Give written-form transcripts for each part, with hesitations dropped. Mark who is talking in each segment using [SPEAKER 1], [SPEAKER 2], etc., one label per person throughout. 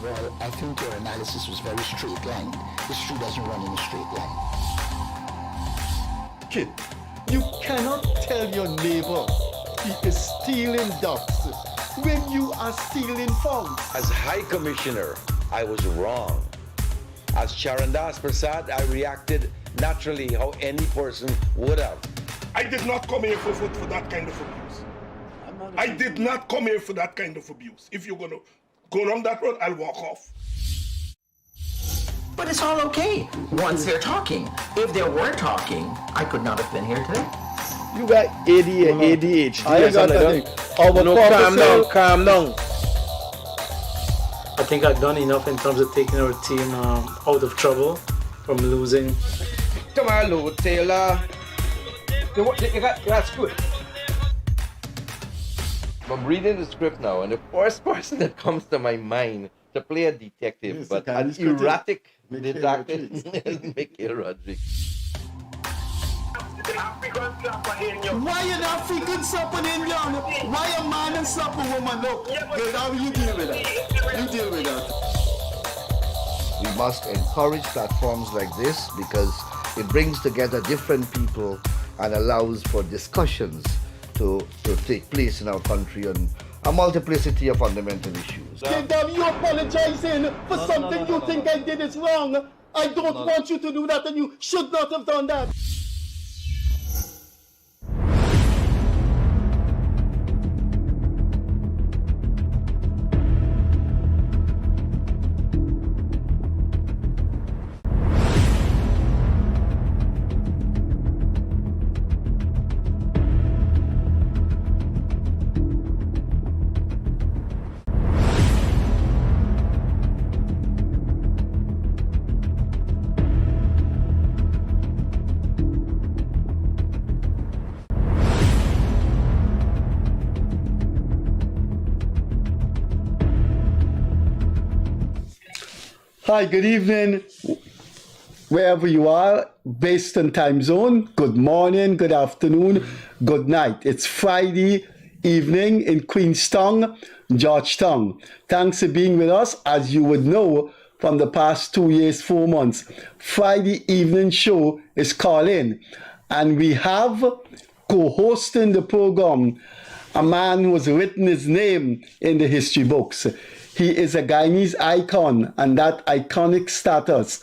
[SPEAKER 1] of all, I think your analysis was very straight-lined. History doesn't run in a straight line.
[SPEAKER 2] Kid, you cannot tell your neighbor he is stealing ducks when you are stealing frogs.
[SPEAKER 3] As High Commissioner, I was wrong. As CHARRANDASS PERSAUD, I reacted naturally how any person would have.
[SPEAKER 4] I did not come here for that kind of abuse. I did not come here for that kind of abuse. If you're going to go down that road, I'll walk off.
[SPEAKER 5] But it's all okay once they're talking. If they weren't talking, I could not have been here today.
[SPEAKER 6] You got ADHD.
[SPEAKER 2] I got nothing.
[SPEAKER 6] Calm down.
[SPEAKER 7] I think I've done enough in terms of taking our team out of trouble from losing.
[SPEAKER 6] Come on, Lou Taylor. That's good. I'm reading the script now, and the first person that comes to my mind to play a detective,
[SPEAKER 2] Yes,
[SPEAKER 6] but
[SPEAKER 2] the
[SPEAKER 6] an
[SPEAKER 2] Guyanese critic.
[SPEAKER 6] erratic
[SPEAKER 2] Mikhail
[SPEAKER 6] detective, is Mikhail Rodriguez.
[SPEAKER 2] Why an African slap an Indian? Why a man and slap a woman? Look, how you deal with that? You deal with that.
[SPEAKER 8] We must encourage platforms like this because it brings together different people and allows for discussions to take place in our country on a multiplicity of fundamental issues.
[SPEAKER 2] Kingdom, you apologizing for something you think I did is wrong. I don't want you to do that, and you should not have done that. Hi, good evening, wherever you are, based on time zone. Good morning, good afternoon, good night. It's Friday evening in Queenstown, Georgetown. Thanks for being with us. As you would know from the past 2 years, 4 months, Friday evening show is Call In. And we have co-hosting the program a man who has written his name in the history books. He is a Guyanese icon, and that iconic status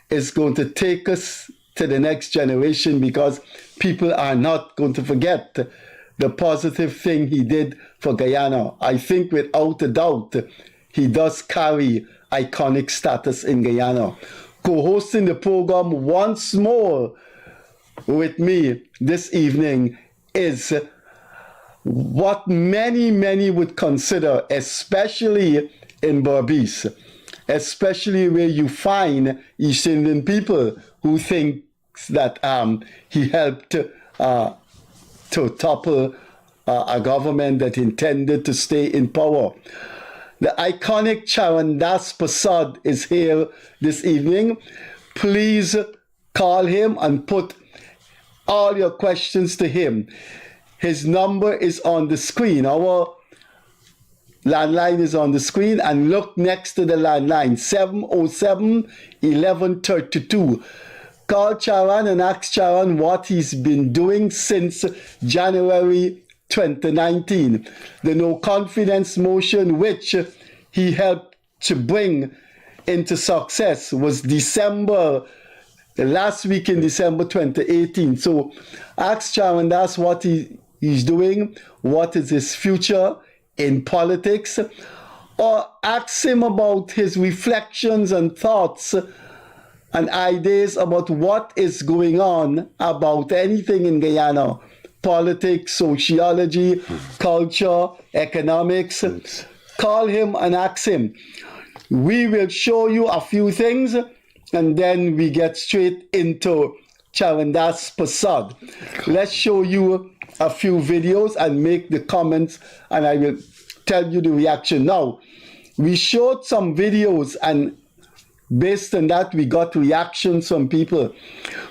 [SPEAKER 2] is going to take us to the next generation because people are not going to forget the positive thing he did for Guyana. I think without a doubt, he does carry iconic status in Guyana. Co-hosting the program once more with me this evening is what many would consider, especially in Berbice, especially where you find East Indian people who think that he helped to topple a government that intended to stay in power. The iconic CHARRANDASS PERSAUD is here this evening. Please call him and put all your questions to him. His number is on the screen. Our landline is on the screen, and look next to the landline, 707-1132. Call Charan and ask Charan what he's been doing since January 2019. The no confidence motion which he helped to bring into success was the last week in December 2018. So ask CHARRANDASS what he's doing, what is his future in politics, or ask him about his reflections and thoughts and ideas about what is going on about anything in Guyana: politics, sociology, culture, economics. Call him and ask him. We will show you a few things, and then we get straight into CHARRANDASS PERSAUD. Let's show you a few videos and make the comments, and I will tell you the reaction. Now, we showed some videos, and based on that, we got reactions from people.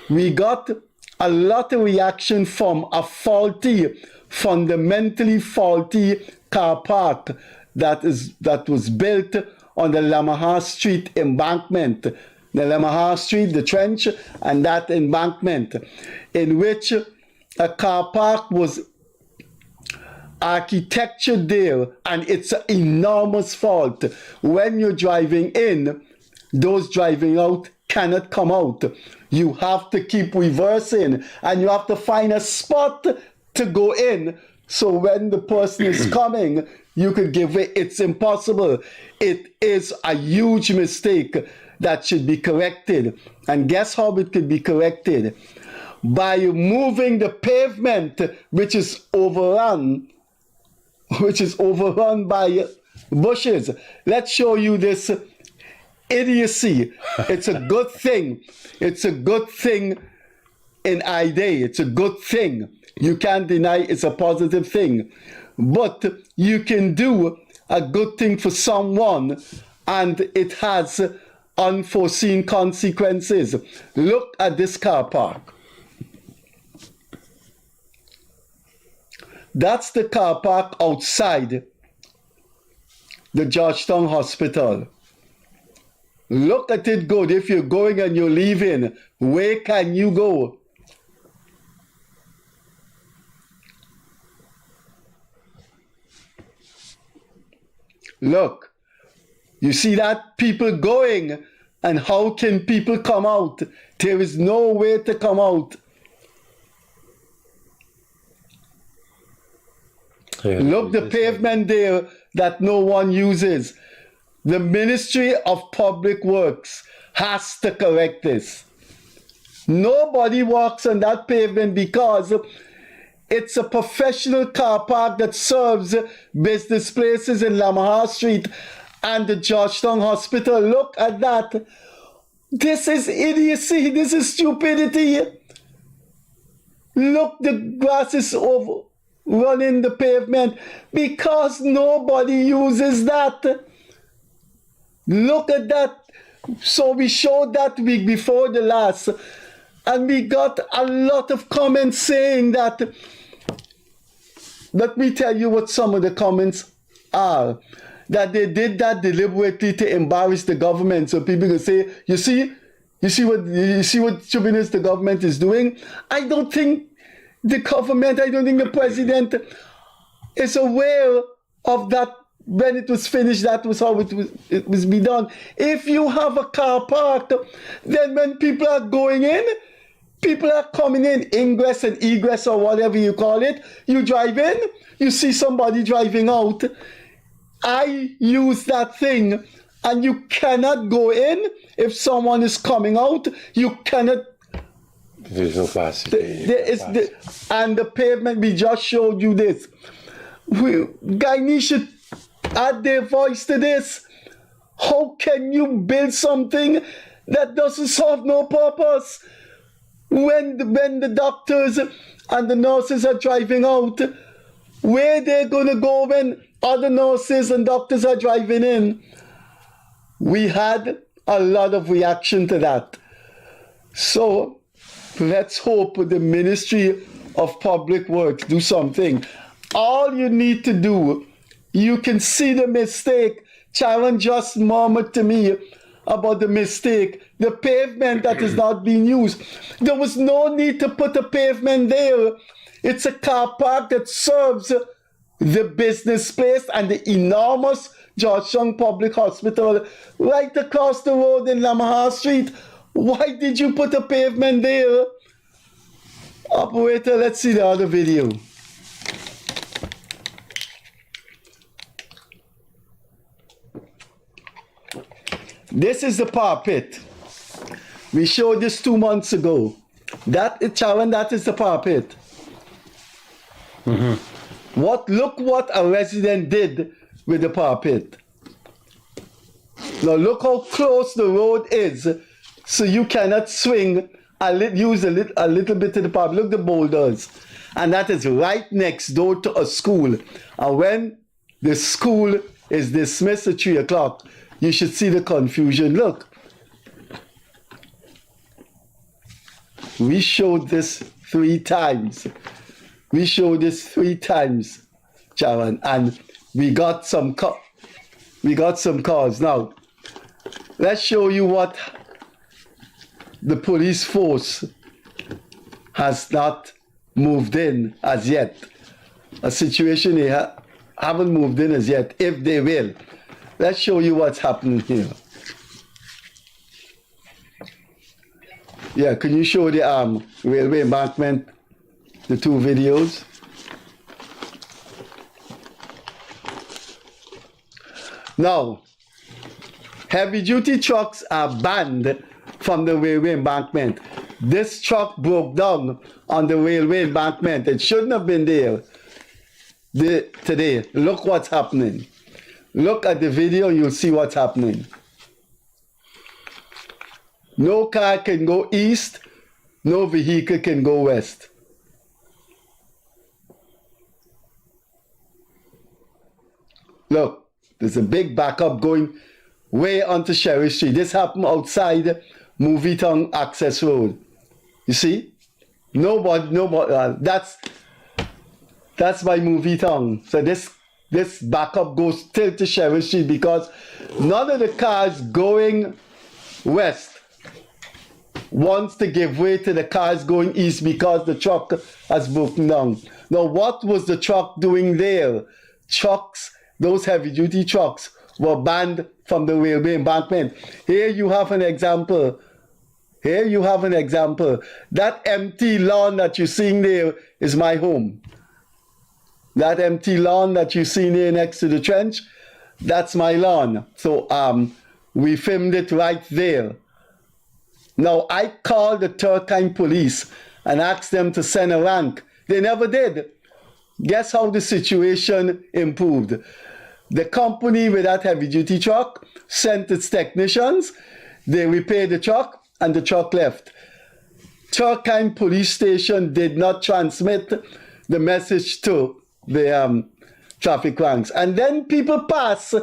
[SPEAKER 2] We got a lot of reaction from a fundamentally faulty car park that was built on the Lamaha Street embankment. The Lamaha Street, the trench, and that embankment, in which a car park was architectured there, and it's an enormous fault. When you're driving in, those driving out cannot come out. You have to keep reversing, and you have to find a spot to go in, so when the person is coming, you could give way. It's impossible. It is a huge mistake that should be corrected. And guess how it could be corrected? By moving the pavement, which is overrun by bushes. Let's show you this idiocy. It's a good thing. It's a good thing in I-Day. It's a good thing. You can't deny it's a positive thing. But you can do a good thing for someone, and it has unforeseen consequences. Look at this car park. That's the car park outside the Georgetown Hospital. Look at it good. If you're going and you're leaving, where can you go? Look, you see that? People going, and how can people come out? There is no way to come out. Look, the pavement there that no one uses. The Ministry of Public Works has to correct this. Nobody walks on that pavement because it's a professional car park that serves business places in Lamaha Street and the Georgetown Hospital. Look at that. This is idiocy. This is stupidity. Look, the grass is overrunning the pavement because nobody uses that. Look at that. So we showed that week before the last, and we got a lot of comments saying that. Let me tell you what some of the comments are. That they did that deliberately to embarrass the government. So people can say, you see what stupidness the government is doing? I don't think the government, I don't think the president is aware of that. When it was finished, that was how it was be done. If you have a car park, then when people are going in, people are coming in, ingress and egress or whatever you call it, you drive in, you see somebody driving out. I use that thing, and you cannot go in if someone is coming out. You cannot.
[SPEAKER 9] There's no passage.
[SPEAKER 2] And the pavement, we just showed you this. Guyanese should add their voice to this. How can you build something that doesn't serve no purpose? When the doctors and the nurses are driving out, where they're going to go when other nurses and doctors are driving in? We had a lot of reaction to that. So let's hope the Ministry of Public Works do something. All you need to do, you can see the mistake. Charan just murmured to me about the mistake, the pavement that is not being used. There was no need to put a pavement there. It's a car park that serves the business place and the enormous Georgetown Public Hospital right across the road in Lamaha Street. Why did you put a pavement there? Operator, let's see the other video. This is the parapet. We showed this 2 months ago. That is Charan, that is the parapet. Look what a resident did with the parapet. Now look how close the road is, so you cannot swing use a little bit of the parapet. Look, the boulders. And that is right next door to a school. And when the school is dismissed at 3 o'clock, you should see the confusion. Look. We showed this 3 times. We showed this 3 times, Charan, and we got some We got some cars. Now, let's show you what the police force has not moved in as yet. A situation they haven't moved in as yet, if they will. Let's show you what's happening here. Yeah, can you show the railway embankment, the two videos? Now, heavy-duty trucks are banned from the railway embankment. This truck broke down on the railway embankment. It shouldn't have been there today. Look what's happening. Look at the video, you'll see what's happening. No car can go east, no vehicle can go west. Look. There's a big backup going way onto Sherry Street. This happened outside Movie Town Access Road. You see? Nobody, that's by Movie Town. So this backup goes till to Sherry Street because none of the cars going west wants to give way to the cars going east because the truck has broken down. Now, what was the truck doing there? Those heavy-duty trucks were banned from the railway embankment. Here you have an example. That empty lawn that you're seeing there is my home. That empty lawn that you're seeing there next to the trench, that's my lawn. So we filmed it right there. Now, I called the Turkine police and asked them to send a rank. They never did. Guess how the situation improved? The company with that heavy-duty truck sent its technicians, they repaired the truck, and the truck left. Turkine police station did not transmit the message to the traffic ranks. And then people pass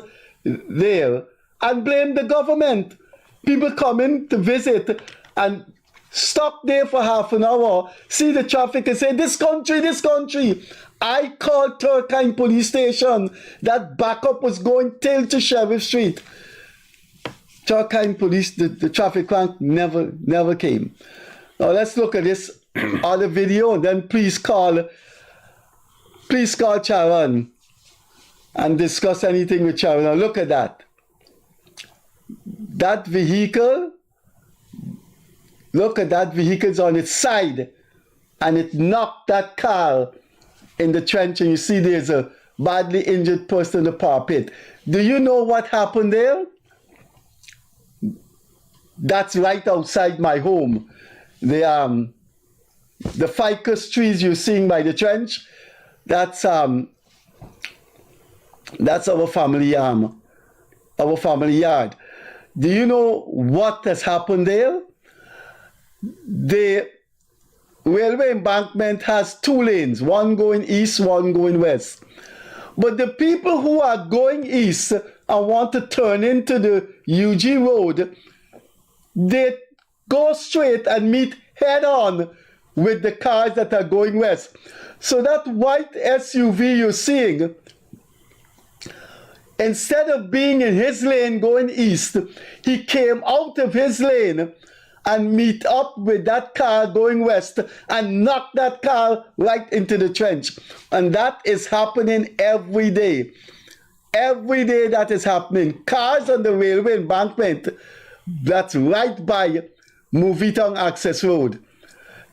[SPEAKER 2] there and blame the government. People come in to visit and stop there for half an hour, see the traffic and say, this country. I called Turkine police station. That backup was going till to Sheriff Street. Turkine police, the traffic rank never came. Now let's look at this other video and then please call Charan and discuss anything with Charan. Now look at that. That vehicle, look at that vehicle's on its side and it knocked that car in the trench and you see there's a badly injured person in the parapet. Do you know what happened there? That's right outside my home. The ficus trees you're seeing by the trench, that's our family yard. Do you know what has happened there? The railway embankment has two lanes, one going east, one going west. But the people who are going east and want to turn into the UG Road, they go straight and meet head on with the cars that are going west. So that white SUV you're seeing, instead of being in his lane going east, he came out of his lane and meet up with that car going west and knock that car right into the trench. And that is happening every day. Every day that is happening. Cars on the railway embankment, that's right by Movie Town Access Road.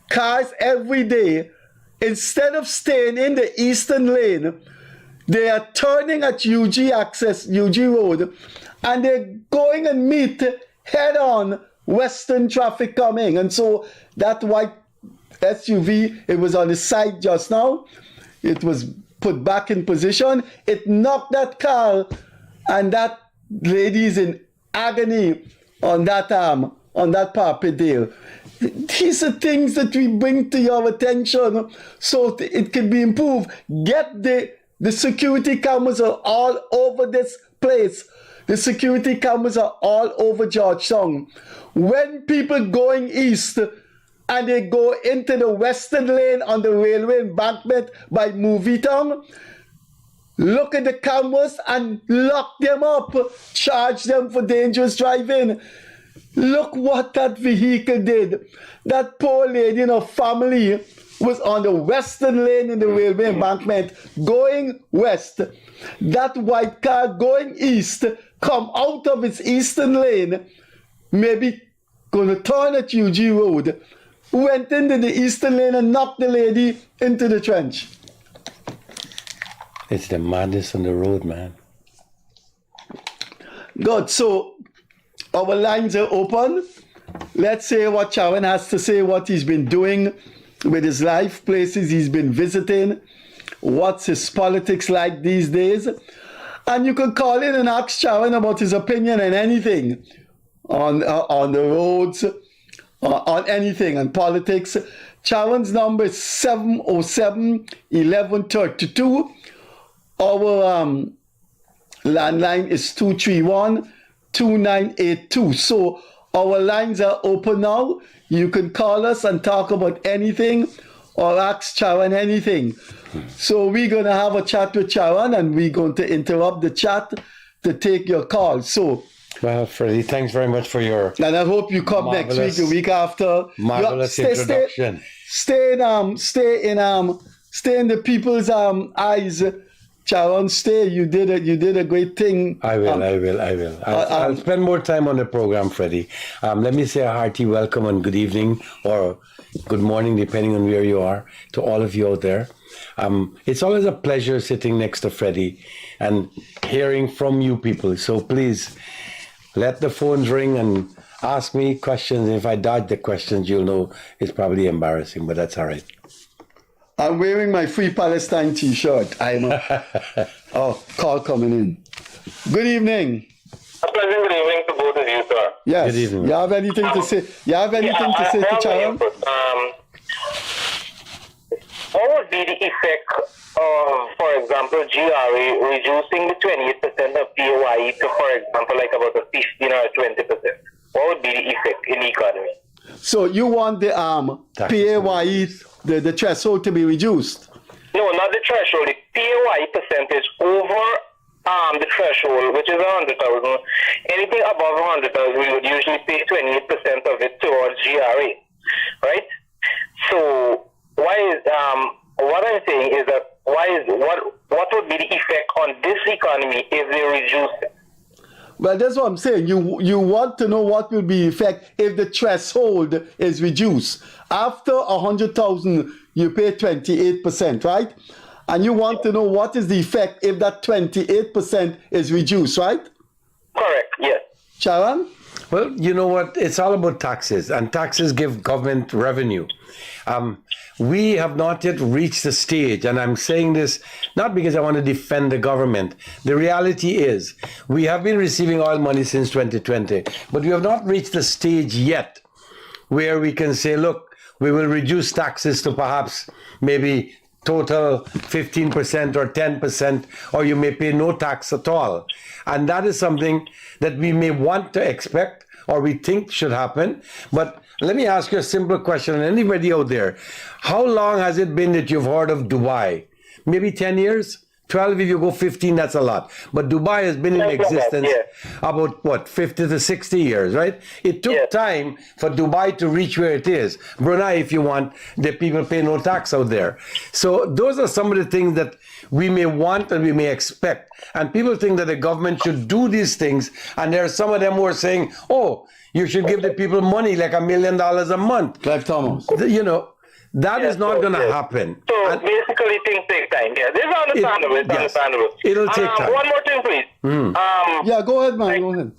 [SPEAKER 2] Cars every day, instead of staying in the eastern lane, they are turning at UG Road, and they're going and meet head on western traffic coming. And so that white SUV, it was on the side just now. It was put back in position. It knocked that car, and that lady's in agony on that parapet there. These are things that we bring to your attention so it can be improved. Get the security cameras are all over this place. The security cameras are all over Georgetown. When people going east and they go into the western lane on the railway embankment by Movie Town, look at the cameras and lock them up, charge them for dangerous driving. Look what that vehicle did. That poor lady and her family was on the western lane in the railway embankment going west. That white car going east come out of its eastern lane, maybe gonna turn at UG Road, went into the eastern lane and knocked the lady into the trench.
[SPEAKER 9] It's the madness on the road, man.
[SPEAKER 2] Good. So our lines are open. Let's say what Charan has to say, what he's been doing with his life, places he's been visiting, what's his politics like these days. And you can call in and ask Charan about his opinion on anything, on the roads, on anything, on politics. Charan's number is 707-1132. Our landline is 231-2982. So our lines are open now. You can call us and talk about anything or ask Charan anything. So we're going to have a chat with Charan and we're going to interrupt the chat to take your call. So,
[SPEAKER 9] well, Freddie, thanks very much for your
[SPEAKER 2] and I hope you come next week, the week after.
[SPEAKER 9] marvelous introduction.
[SPEAKER 2] Stay in the people's eyes. Charan, stay. You did a great thing.
[SPEAKER 9] I will. I'll spend more time on the program, Freddie. Let me say a hearty welcome and good evening or good morning, depending on where you are, to all of you out there. It's always a pleasure sitting next to Freddie and hearing from you people. So please let the phones ring and ask me questions. If I dodge the questions, you'll know it's probably embarrassing, but that's all right.
[SPEAKER 2] I'm wearing my Free Palestine t-shirt. Call coming in. Good evening.
[SPEAKER 10] A pleasant good evening to both of you, sir.
[SPEAKER 2] Yes.
[SPEAKER 9] Good evening.
[SPEAKER 2] You have anything to say? You have anything to say to Charan?
[SPEAKER 10] What would be the effect of, for example, GRA reducing the 28% of PAYE to, for example, like about a 15 or 20%? What would be the effect in the economy?
[SPEAKER 2] So you want the PAYE, the threshold to be reduced?
[SPEAKER 10] No, not the threshold. The PAYE percentage over the threshold, which is 100,000. Anything above 100,000, we would usually pay 28% of it towards GRA, right? So why is what I'm saying is that what would be the effect on this economy if they reduce it?
[SPEAKER 2] Well, that's what I'm saying. You want to know what will be the effect if the threshold is reduced. After 100,000, you pay 28%, right? And you want to know what is the effect if that 28% is reduced, right?
[SPEAKER 10] Correct, yes.
[SPEAKER 2] Charan?
[SPEAKER 9] Well, you know what? It's all about taxes, and taxes give government revenue. We have not yet reached the stage, and I'm saying this not because I want to defend the government. The reality is we have been receiving oil money since 2020, but we have not reached the stage yet where we can say, look, we will reduce taxes to perhaps maybe total 15% or 10%, or you may pay no tax at all. And that is something that we may want to expect or we think should happen. But let me ask you a simple question, and anybody out there, how long has it been that you've heard of Dubai? Maybe 10 years? 12, if you go 15, that's a lot. But Dubai has been in existence about, what, 50 to 60 years, right? It took time for Dubai to reach where it is. Brunei, if you want, the people pay no tax out there. So those are some of the things that we may want and we may expect. And people think that the government should do these things. And there are some of them who are saying, oh, you should give the people money like $1 million a month.
[SPEAKER 2] Clive Thomas.
[SPEAKER 9] You know, that is not going to happen.
[SPEAKER 10] So basically things take time. Yeah, this is understandable. It's understandable.
[SPEAKER 9] It'll take time.
[SPEAKER 10] One more thing, please.
[SPEAKER 2] Yeah, go ahead, man. Go ahead.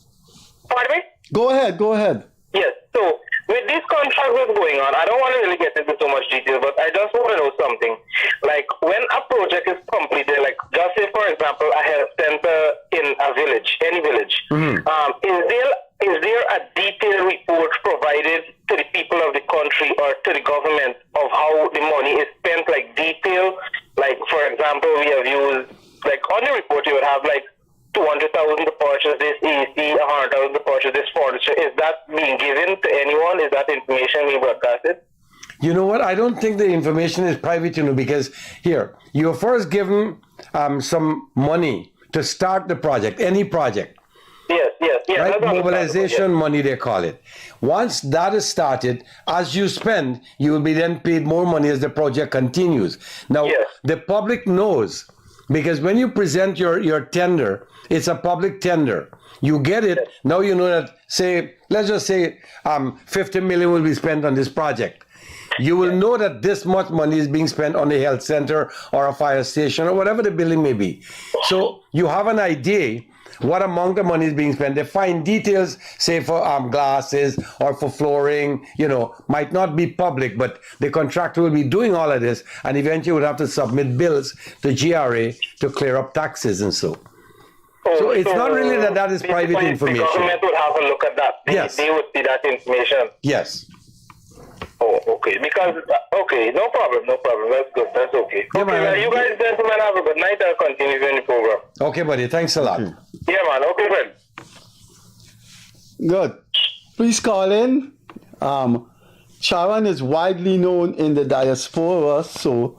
[SPEAKER 10] Pardon me?
[SPEAKER 2] Go ahead.
[SPEAKER 10] Yes. So with this contract that's going on, I don't want to really get into so much detail, but I just want to know something. Like when a project is completed, like just say for example a health center in a village, any village, is there a detailed report provided to the people of the country or to the government of how the money is spent, like detail? Like for example, we have used, like on the report you would have like 200,000 to purchase this AC, 100,000 to purchase this furniture. Is that being given to anyone? Is that information being broadcasted?
[SPEAKER 9] You know what? I don't think the information is private, because here, you're first given some money to start the project, any project.
[SPEAKER 10] Yes.
[SPEAKER 9] Right?
[SPEAKER 10] That's
[SPEAKER 9] Mobilization money, they call it. Once that is started, as you spend, you will be then paid more money as the project continues. Now, the public knows, because when you present your tender, it's a public tender. You get it, now you know that, let's just say 50 million will be spent on this project. You will know that this much money is being spent on a health center or a fire station or whatever the building may be. So you have an idea what amount of money is being spent. The fine details, say for glasses or for flooring, might not be public, but the contractor will be doing all of this and eventually would have to submit bills to GRA to clear up taxes and so. So it's not really that is private information.
[SPEAKER 10] The government would have a look at that. They would see that information.
[SPEAKER 9] Yes.
[SPEAKER 10] Oh, okay. Because, no problem. That's good. That's okay.
[SPEAKER 9] Yeah,
[SPEAKER 10] okay, well, you guys, gentlemen, have a good night. I'll continue in the program.
[SPEAKER 9] Okay, buddy. Thanks a lot.
[SPEAKER 10] Yeah, man. Okay, friend.
[SPEAKER 2] Good. Please call in. Charan is widely known in the diaspora, so.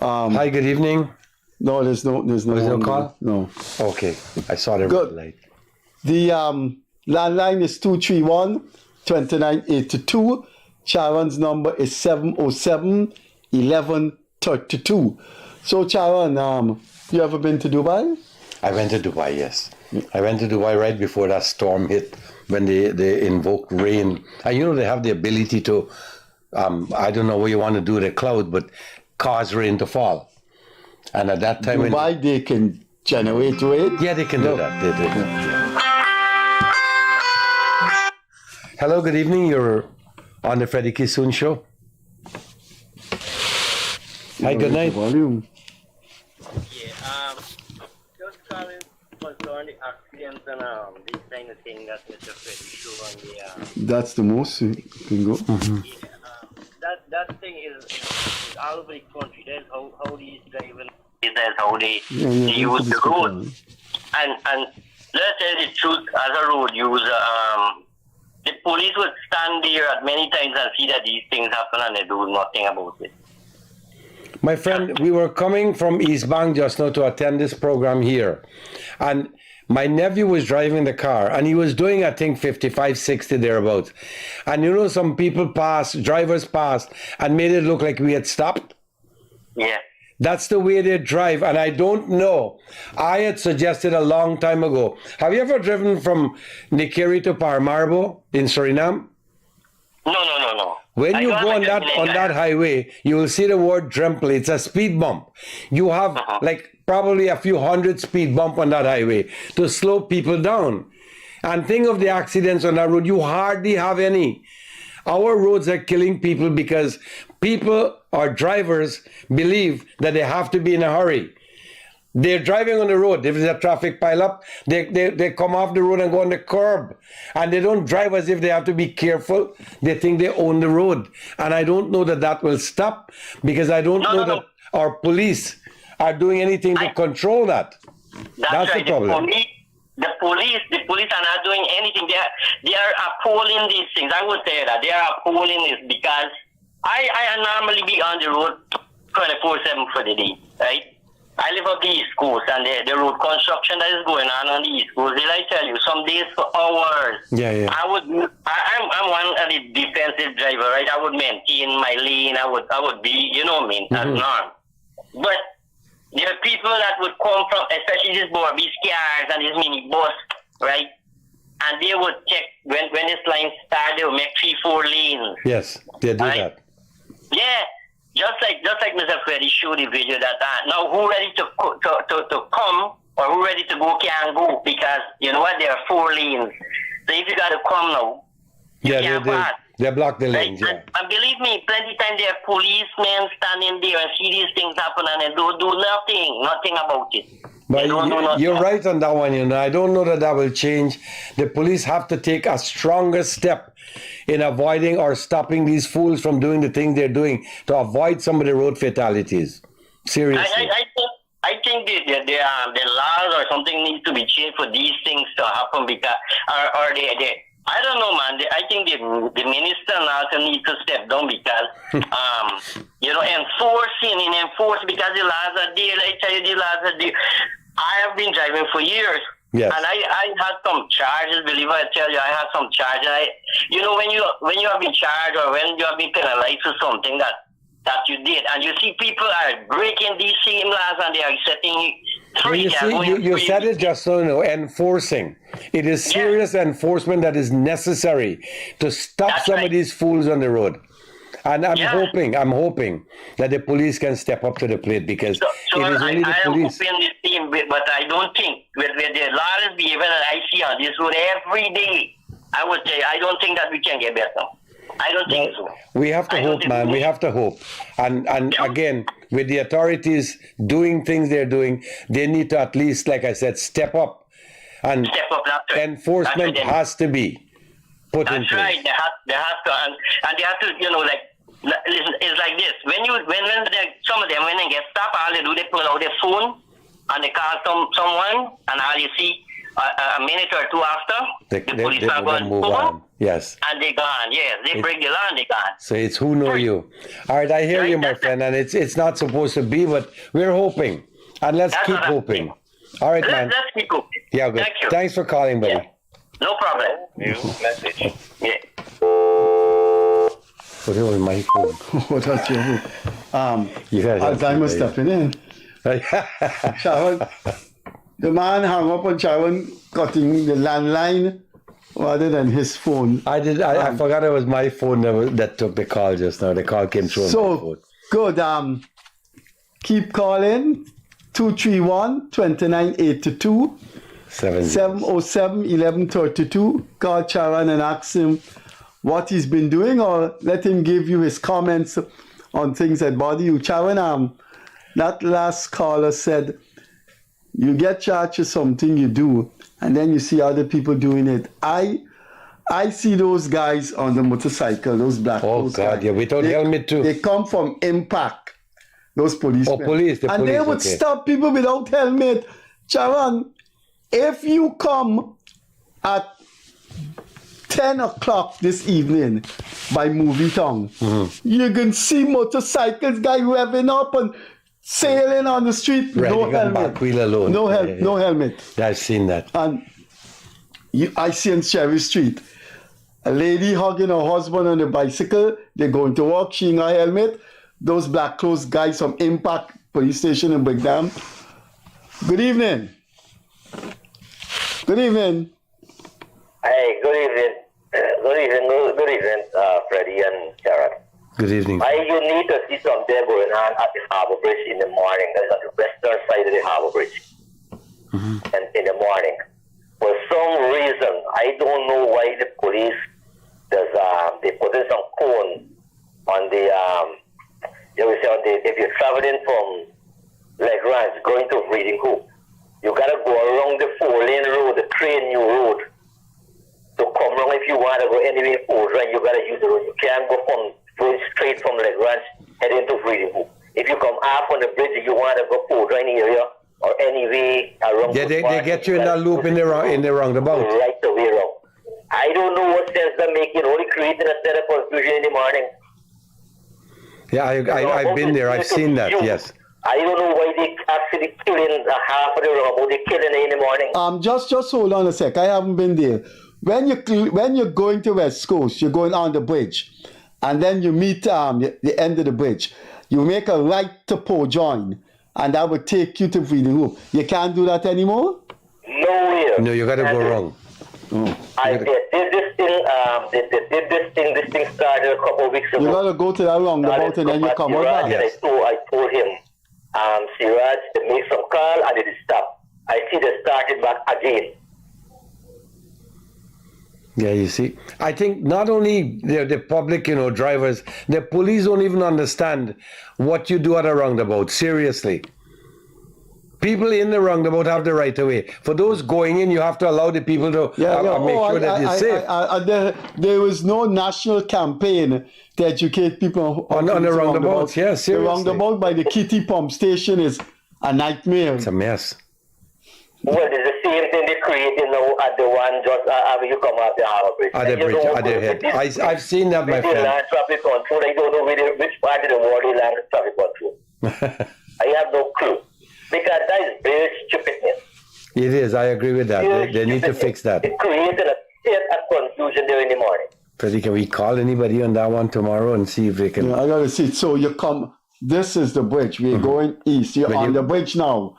[SPEAKER 9] Hi, good evening.
[SPEAKER 2] No, there's no
[SPEAKER 9] call?
[SPEAKER 2] No.
[SPEAKER 9] Okay. I saw the red light.
[SPEAKER 2] The landline is 231-2982. Charan's number is 707-1132. So, Charan, you ever been to Dubai?
[SPEAKER 9] I went to Dubai, yes. I went to Dubai right before that storm hit, when they invoked rain. And they have the ability to, I don't know what you want to do with a cloud, but cause rain to fall. And at that time...
[SPEAKER 2] Dubai, they can generate rain?
[SPEAKER 9] Yeah, they can do that. They do. Hello, good evening. You're on the Freddie Kissoon show. Hi, good night.
[SPEAKER 2] Volume.
[SPEAKER 11] Just calling concerning the accidents and this kind of thing that Mr. Freddie showed on the...
[SPEAKER 2] That's the most you can go.
[SPEAKER 11] That thing is all over the country. That's how these drivers... That's how they use the road. And let's say the truth, as a road user, the police would stand there at many times and see that these things happen and they do nothing about it.
[SPEAKER 9] My friend, we were coming from East Bank just now to attend this program here. And my nephew was driving the car and he was doing, I think, 55, 60 thereabouts. And some people drivers passed and made it look like we had stopped.
[SPEAKER 11] Yeah.
[SPEAKER 9] That's the way they drive, and I don't know. I had suggested a long time ago. Have you ever driven from Nikeri to Paramaribo in Suriname?
[SPEAKER 11] No.
[SPEAKER 9] When you go on that highway, you will see the word Dremple. It's a speed bump. You have probably a few hundred speed bump on that highway to slow people down. And think of the accidents on that road. You hardly have any. Our roads are killing people because people or drivers believe that they have to be in a hurry. They're driving on the road. If there's a traffic pile-up, they come off the road and go on the curb. And they don't drive as if they have to be careful. They think they own the road. And I don't know that will stop because I don't know that our police are doing anything to control that. That's
[SPEAKER 11] right.
[SPEAKER 9] The problem.
[SPEAKER 11] The police are not doing anything. They are upholding these things. I would say that they are upholding this because I normally be on the road 24/7 for the day, right? I live up the East Coast and the road construction that is going on the East Coast, did I tell you, some days for hours.
[SPEAKER 9] Yeah.
[SPEAKER 11] I'm one of the defensive driver, right? I would maintain my lane. I would be, as norm. But there are people that would come from, especially these Borbis cars and these mini bus, right? And they would check when this line starts, they would make 3-4 lanes.
[SPEAKER 9] Yes, they do that.
[SPEAKER 11] Yeah, just like Mr. Freddie showed the video that now who ready to come or who ready to go can't go because you know what, there are 4 lanes. So if you got to come now, you can't pass.
[SPEAKER 9] They block the lanes.
[SPEAKER 11] Right?
[SPEAKER 9] Yeah.
[SPEAKER 11] And believe me, plenty times there are policemen standing there and see these things happen and they don't do nothing about it.
[SPEAKER 9] But you're right on that one. I don't know that will change. The police have to take a stronger step in avoiding or stopping these fools from doing the things they're doing to avoid some of the road fatalities. Seriously.
[SPEAKER 11] I think the laws or something needs to be changed for these things to happen because or I don't know, man. I think the minister also needs to step down because, enforce because the laws are there. I tell you, the laws are there. I have been driving for years.
[SPEAKER 9] Yes.
[SPEAKER 11] And I had some charges, believe I tell you, I had some charges. When you have been charged or when you have been penalized for something that you did, and you see people are breaking these same laws and they are setting free.
[SPEAKER 9] You said it just so enforcing. It is serious enforcement that is necessary to stop some of these fools on the road. And I'm hoping that the police can step up to the plate because it is only the police.
[SPEAKER 11] I am hoping the team, but I don't think with the lawless behavior that I see on this road every day, I would say I don't think that we can get better. I don't think so.
[SPEAKER 9] We have to hope, man. We have to hope. And again, with the authorities doing things they're doing, they need to at least, like I said, step up. And enforcement has to be put in place.
[SPEAKER 11] That's right. They have to, and they have to, listen, it's like this. When some of them, when they get stopped, all they do, they pull out their phone and they call someone, and all you see, a minute or two after, the police are going to move on.
[SPEAKER 9] Yes.
[SPEAKER 11] And they're gone. Yes, they break the law and they're gone.
[SPEAKER 9] So it's who know you. All right, I hear you, my friend, and it's not supposed to be, but we're hoping. And let's keep hoping. All right, man.
[SPEAKER 11] Let's keep hoping.
[SPEAKER 9] Yeah, good.
[SPEAKER 11] Thank you.
[SPEAKER 9] Thanks for calling, buddy.
[SPEAKER 11] Yeah. No problem. New message. Yeah.
[SPEAKER 9] What was my phone?
[SPEAKER 2] What was your phone? Alzheimer's stepping in. Sharon, the man hung up on Sharon cutting the landline rather than his phone.
[SPEAKER 9] I forgot it was my phone that took the call just now. The call came through on my phone.
[SPEAKER 2] Good. Keep calling. 231-2982. 707-1132. Call Charan and ask him what he's been doing, or let him give you his comments on things that bother you. Charan, that last caller said, you get charged for something you do, and then you see other people doing it. I see those guys on the motorcycle, those black guys.
[SPEAKER 9] Yeah, without helmet too.
[SPEAKER 2] They come from Impact, those policemen.
[SPEAKER 9] And
[SPEAKER 2] they would stop people without helmet. Charan, if you come at 10 o'clock this evening by Movie Town, you can see motorcycles, guys revving up and sailing on the street. No helmet.
[SPEAKER 9] Back wheel alone.
[SPEAKER 2] No helmet.
[SPEAKER 9] Yeah, I've seen that.
[SPEAKER 2] And I see on Cherry Street a lady hugging her husband on a bicycle. They're going to walk, she in her helmet. Those black clothes guys from Impact Police Station in Big Dam. Good evening. Good evening.
[SPEAKER 12] Hey, good evening. Good evening, Freddie and Sharon.
[SPEAKER 9] Good evening.
[SPEAKER 12] You need to see something going on at the Harbour Bridge in the morning. That's on the western side of the Harbour Bridge. And in the morning. For some reason, I don't know why the police they put in some cone on the if you're traveling from Legrand going to Reading Hoop, you gotta go around the 4-lane road, the train new road. To come around if you want to go anywhere over, and you gotta use the road. You can't go going straight from Legrand heading to Reading Hoop. If you come off on the bridge, you want to go over any area or any way around.
[SPEAKER 9] Yeah, they get you in that loop in the roundabout.
[SPEAKER 12] Right the way around. I don't know what sense they're making, only creating a set of confusion in the morning.
[SPEAKER 9] Yeah, I've been there. I've seen that. Yes.
[SPEAKER 12] I don't know why they actually killing half of the roundabout. They're killing it in the morning.
[SPEAKER 2] Just hold on a sec. I haven't been there. When you're going to West Coast, you're going on the bridge, and then you meet the end of the bridge. You make a right to Port-Join, and that would take you to Reading Hoop. You can't do that anymore?
[SPEAKER 12] Nowhere.
[SPEAKER 9] No, you got to go wrong.
[SPEAKER 12] They did this thing. This thing started a couple of weeks ago.
[SPEAKER 2] You got to go to that roundabout and then you come out back.
[SPEAKER 12] Yes. I told him, Siraj, to make some call, and they stop. I see they started back again.
[SPEAKER 9] Yeah, you see, I think not only the public, drivers, the police don't even understand what you do at a roundabout. Seriously. People in the roundabout have the right of way. For those going in, you have to allow the people to make sure that you're safe.
[SPEAKER 2] There was no national campaign to educate people
[SPEAKER 9] on the roundabouts. Yeah, seriously.
[SPEAKER 2] The roundabout by the Kitty Pump Station is a nightmare.
[SPEAKER 9] It's a mess.
[SPEAKER 12] Well, it's the same thing they created now at the one just after you come off the Harbour Bridge.
[SPEAKER 9] At the
[SPEAKER 12] You
[SPEAKER 9] bridge,
[SPEAKER 12] don't
[SPEAKER 9] at the
[SPEAKER 12] go
[SPEAKER 9] head.
[SPEAKER 12] with
[SPEAKER 9] I've seen that, my
[SPEAKER 12] with the
[SPEAKER 9] friend.
[SPEAKER 12] land traffic control. I don't know which part of the world is land traffic control. I have no clue. Because that is very stupidness.
[SPEAKER 9] It is. I agree with that. They need to fix that.
[SPEAKER 12] It created a state of confusion there in the morning.
[SPEAKER 9] Freddie, can we call anybody on that one tomorrow and see if they can?
[SPEAKER 2] Yeah, I gotta see. So you come. This is the bridge. We're going east. You're on the bridge now.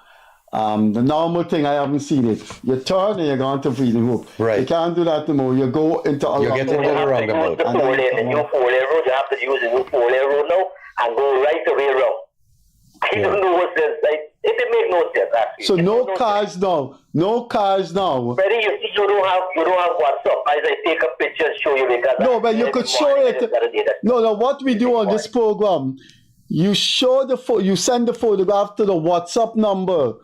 [SPEAKER 2] The normal thing, I haven't seen it. You turn and you're going to Freedom Hoop.
[SPEAKER 9] Right.
[SPEAKER 2] You can't do that anymore. You go into a
[SPEAKER 9] You get into the roundabout.
[SPEAKER 12] The new 4-lane road, you have to use the new 4-lane road now and go right the way around. I don't know what sense. It didn't make no sense, actually.
[SPEAKER 2] So no cars now. No cars now.
[SPEAKER 12] Freddie, you don't have WhatsApp. As I take a picture and show you because
[SPEAKER 2] No, but you could show it. No, what we do on this program, you show you send the photograph to the WhatsApp number,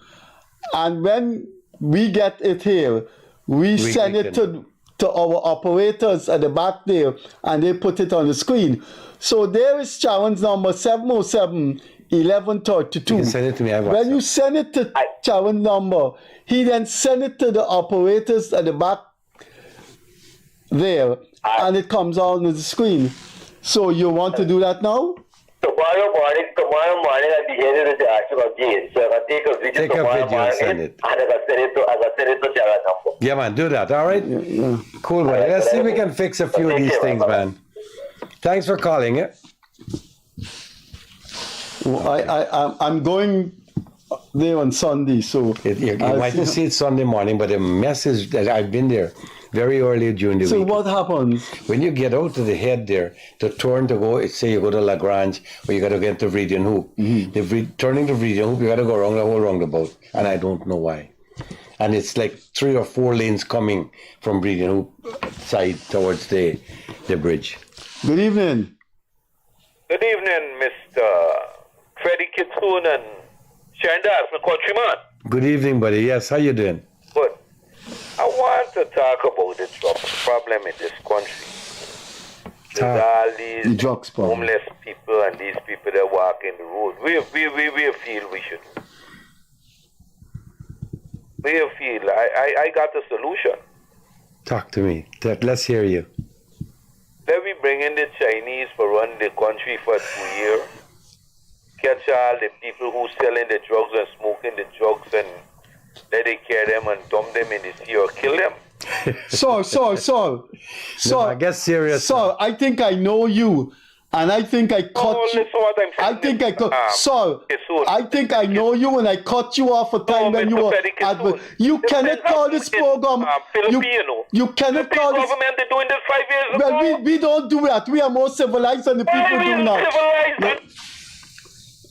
[SPEAKER 2] and when we get it here, we send it to our operators at the back there, and they put it on the screen. So there is Sharon's number 707 1132.
[SPEAKER 9] You can send it to me. I have
[SPEAKER 2] When
[SPEAKER 9] WhatsApp.
[SPEAKER 2] you send it to Sharon's number, he then send it to the operators at the back there, and it comes on the screen. So you want to do that now?
[SPEAKER 12] Tomorrow morning, I'll be headed to the actual jail. So I take a video tomorrow morning,
[SPEAKER 9] and send it.
[SPEAKER 12] and I can send it to Sharon's number.
[SPEAKER 9] Yeah, man, do that. All right? Cool, man. Let's see if we can fix a few of these things, man. Thanks for calling it.
[SPEAKER 2] Well, I'm going there on Sunday, so
[SPEAKER 9] You might not see it Sunday morning, but the mess is that I've been there very early during the week.
[SPEAKER 2] So what happens?
[SPEAKER 9] When you get out to the head there, to turn to go, say you go to Lagrange, or you got to get to Vreeden Hoop. Turning to Vreeden Hoop, you got to go around the whole roundabout, and I don't know why. And it's like 3 or 4 lanes coming from Vreeden Hoop side towards the bridge.
[SPEAKER 2] Good evening.
[SPEAKER 13] Good evening, Mr. Freddie Kissoon and CHARRANDASS, my countryman.
[SPEAKER 9] Good evening, buddy. Yes, how you doing?
[SPEAKER 13] Good. I want to talk about the drugs problem in this country. There's all these homeless people and these people that walk in the road. We feel we should. We feel I got a solution.
[SPEAKER 9] Talk to me. Let's hear you.
[SPEAKER 13] Let me bring in the Chinese for run the country for 2 years. Catch all the people who selling the drugs and smoking the drugs and let they carry them and dump them in the sea or kill them.
[SPEAKER 2] Sir.
[SPEAKER 9] I get serious.
[SPEAKER 2] Sir, I think I know you, and I think I caught you. I think I caught. Sir, I think I know you, and I caught you off a time when you were. You cannot call this program. You cannot call this.
[SPEAKER 13] Government is doing this 5 years ago.
[SPEAKER 2] Well, we don't do that. We are more civilized than the people do now.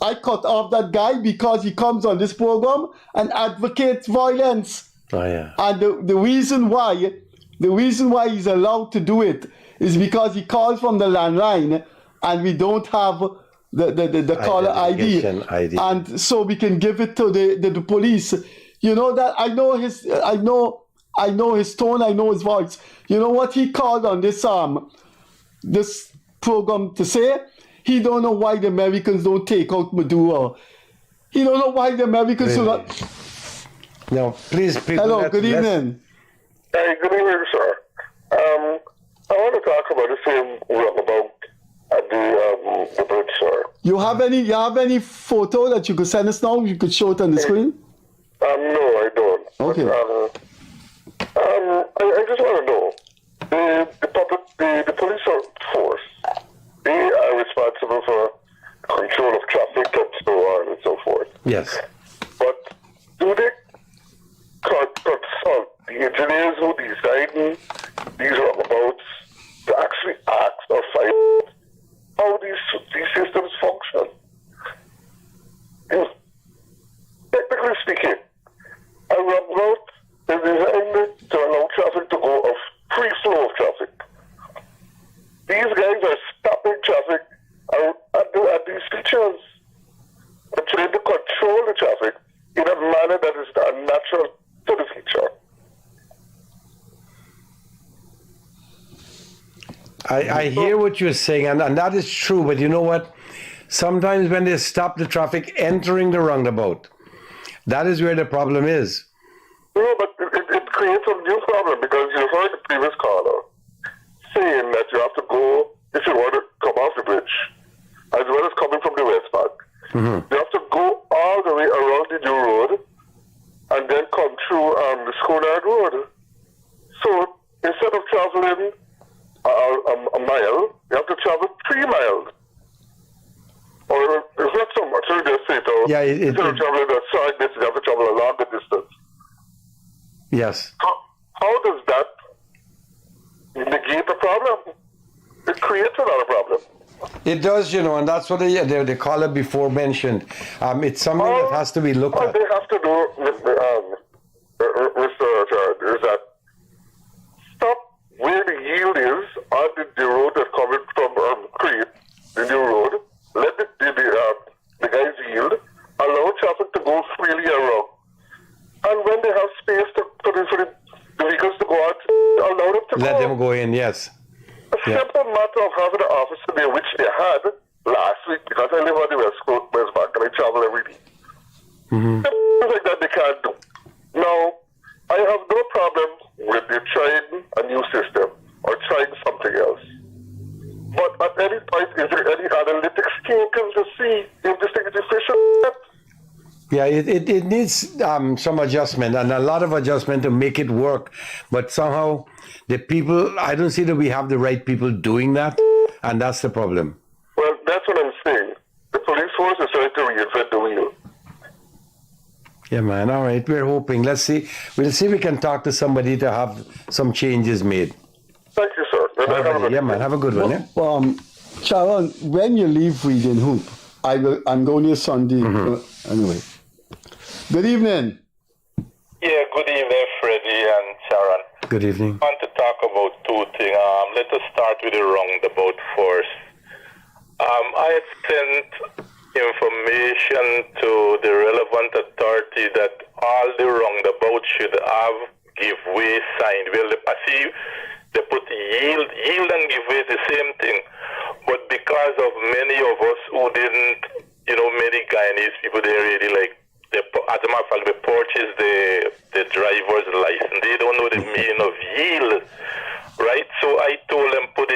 [SPEAKER 2] I cut off that guy because he comes on this program and advocates violence.
[SPEAKER 9] Oh yeah.
[SPEAKER 2] And the reason why he's allowed to do it is because he calls from the landline and we don't have the caller ID. And so we can give it to the police. You know that I know his tone, I know his voice. You know what he called on this program to say? He don't know why the Americans don't take out Maduro. He don't know why the Americans do not.
[SPEAKER 9] No, please.
[SPEAKER 2] Hello, good evening.
[SPEAKER 14] Hey, good evening, sir. I want to talk about the same roundabout at the bridge, sir.
[SPEAKER 2] You have any photo that you could send us now? You could show it on the screen?
[SPEAKER 14] No, I don't.
[SPEAKER 2] Okay.
[SPEAKER 14] But, I just want to know, the police force, they are responsible for control of traffic and so on and so forth.
[SPEAKER 9] Yes.
[SPEAKER 14] But do they consult the engineers who design these roundabouts to actually ask or find how these systems function? Because technically speaking, a roundabout is designed to allow traffic to go of free flow of traffic. These guys are stopping traffic at these features and trying to control the traffic in a manner that is unnatural to the feature.
[SPEAKER 9] I hear what you're saying, and that is true, but you know what? Sometimes when they stop the traffic entering the roundabout, that is where the problem is.
[SPEAKER 14] No, but it creates a new problem because you heard the previous caller saying that you have to go, if you want to come off the bridge, as well as coming from the West Bank, you have to go all the way around the new road and then come through the Schoonard Road. So instead of traveling a mile, you have to travel 3 miles. Or it's not so much, so just say it out.
[SPEAKER 9] Yeah,
[SPEAKER 14] instead of traveling a short distance, you have to travel a longer distance.
[SPEAKER 9] Yes.
[SPEAKER 14] How does that negate the problem? It creates another problem.
[SPEAKER 9] It does, you know, and that's what the caller before mentioned. It's something that has to be looked
[SPEAKER 14] What
[SPEAKER 9] at.
[SPEAKER 14] they have to do, Mr. Chard, is that stop where the yield is on the road that's coming from Crete, the new road. Let the guys yield, allow traffic to go freely around. And when they have space for the vehicles to go out, allow them to go.
[SPEAKER 9] Let them go in, yes.
[SPEAKER 14] A simple matter of having an officer there, which they had last week, because I live on the West Bank and I travel every day. Things like that they can't do. Now, I have no problem with you trying a new system or trying something else. But at any point, is there any analytics taken to see if this thing is efficient?
[SPEAKER 9] Yeah, it needs some adjustment and a lot of adjustment to make it work. But somehow the people, I don't see that we have the right people doing that. And that's the problem.
[SPEAKER 14] Well, that's what I'm saying. The police force is trying to reinvent the wheel.
[SPEAKER 9] Yeah, man. All right. We're hoping. Let's see. We'll see if we can talk to somebody to have some changes made.
[SPEAKER 14] Thank you, sir.
[SPEAKER 9] Yeah, man. Have a good one. Yeah?
[SPEAKER 2] Sharon, when you leave Reading Hoop, I'm going to Sunday. Anyway. Good evening.
[SPEAKER 15] Yeah, good evening, Freddie and Sharon.
[SPEAKER 9] Good evening.
[SPEAKER 15] I want to talk about two things. Let us start with the roundabout first. I had sent information to the relevant authority that all the roundabouts should have give way sign. Well, I see they put yield and give way the same thing. But because of many of us who didn't, many Guyanese people, they really like, as a matter of fact, they purchase the driver's license. They don't know the meaning of yield, right? So I told them put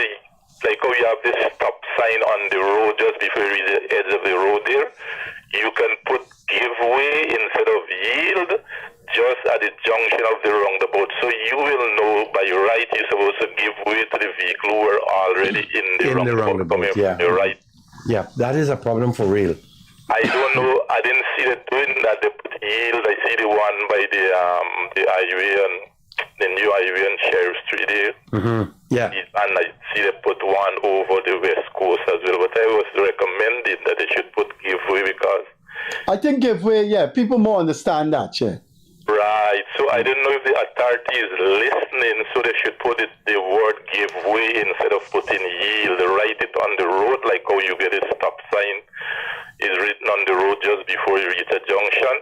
[SPEAKER 15] how you have this stop sign on the road just before you reach the edge of the road there. You can put give way instead of yield just at the junction of the roundabout. So you will know by right you're supposed to give way to the vehicle who are already in the roundabout.
[SPEAKER 9] Yeah.
[SPEAKER 15] You're right.
[SPEAKER 9] Yeah, that is a problem for real.
[SPEAKER 15] I don't know. I didn't see the doing that they put yield. I see the one by the highway and the new highway on Sheriff Street there.
[SPEAKER 9] Yeah.
[SPEAKER 15] And I see they put one over the West Coast as well. But I was recommending that they should put giveaway because
[SPEAKER 2] I think giveaway, yeah, people more understand that, yeah.
[SPEAKER 15] Right. So I don't know if the authority is listening, so they should put the word give way instead of putting yield. Write it on the road like how you get a stop sign is written on the road just before you reach a junction.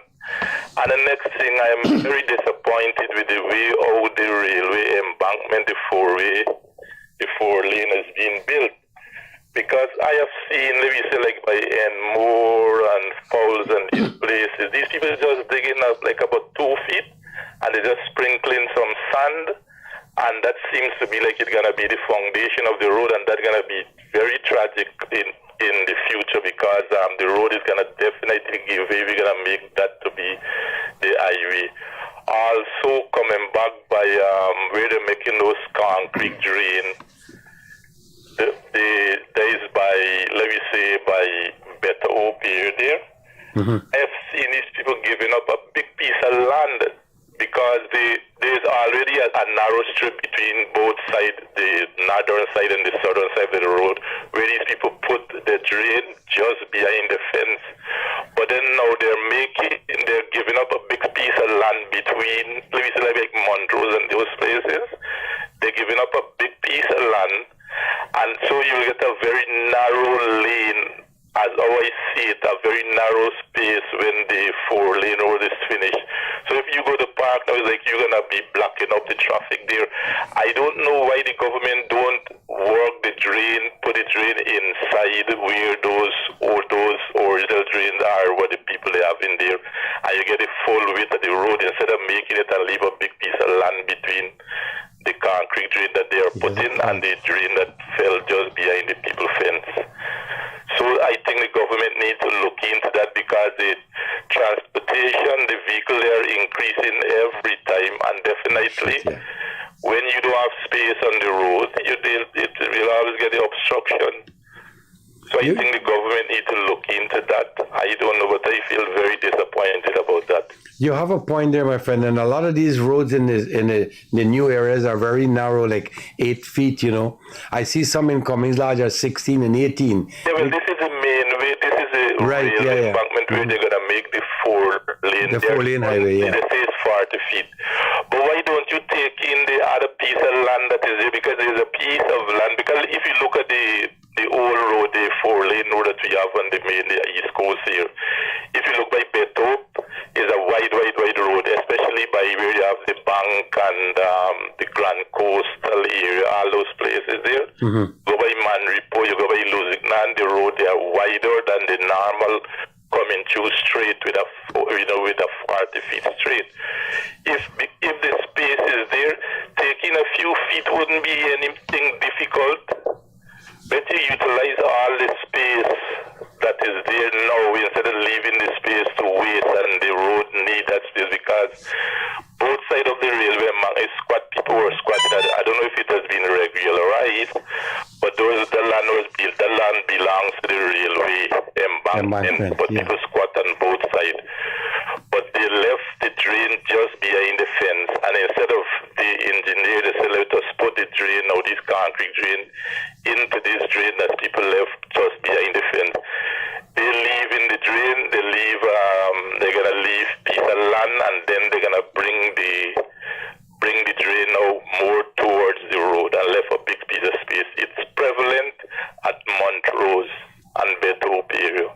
[SPEAKER 15] And the next thing, I am very disappointed with the way how the railway embankment, the four lane has been built. Because I have seen, let me say, like by Enmore and Fowles and these places, these people just digging up like about 2 feet and they're just sprinkling some sand, and that seems to be like it's going to be the foundation of the road, and that's going to be very tragic in the future because the road is going to definitely give way. We're going to make that to be the highway. Also, coming back by where they're making those concrete drain, there is by, let me say, by Better Hope here there. I have seen these people giving up a big piece of land because there's already a narrow strip between both sides, the northern side and the southern side of the road, where these people put the drain just behind the fence. But then now they're giving up a big piece of land between, let me say, like Montrose and those places. They're giving up a big piece of land. And so you will get a very narrow lane, as how I see it, a very narrow space when the 4-lane road is finished. So if you go to park now, it's like you're going to be blocking up the traffic there. I don't know why the government don't work the drain, put the drain inside where those original drains are what the people they have in there, and you get the full width of the road instead of making it and leave a big piece of land between the concrete drain that they are putting and the drain that fell just behind the people fence. So I think the government needs to look into that because the transportation, the vehicle, they are increasing every time, and definitely when you don't have space on the road, it will always get the obstruction. So I think the government needs to look into that. I don't know, but I feel very disappointed about that.
[SPEAKER 9] You have a point there, my friend, and a lot of these roads in the new areas are very narrow, like 8 feet, you know. I see some in Cummings Lodge are 16 and 18.
[SPEAKER 15] Yeah, well, this is the main way. This is the rail embankment where they're going to make the 4-lane.
[SPEAKER 9] The 4-lane highway, yeah.
[SPEAKER 15] They say it's 40 feet. But why don't you take in the other piece of land that is there? Because there's a piece of land. Because if you look at the old road, the 4-lane road that we have on the East Coast here, if you look by Beto, it's a wide road, especially by where you have the bank and the Grand Coastal area, all those places there. Go by Manripo, you go by Lusignan, the road they are wider than the normal coming through straight with a 40 feet straight. If the space is there, taking a few feet wouldn't be anything difficult. Better utilize all the space that is there now instead of leaving the space to waste, and the road need that space because both sides of the railway people were squatting. I don't know if it has been regularized, but the land was built. The land belongs to the railway embankment, but people squat on both sides. But they left the drain just behind the fence, and instead of the engineer, they said, let us put the drain, now this concrete drain, into this drain that people left just behind the fence. They leave in the drain, they're going to leave piece of land, and then they're going to bring the drain now more towards the road and left a big piece of space. It's prevalent at Montrose and Beto area.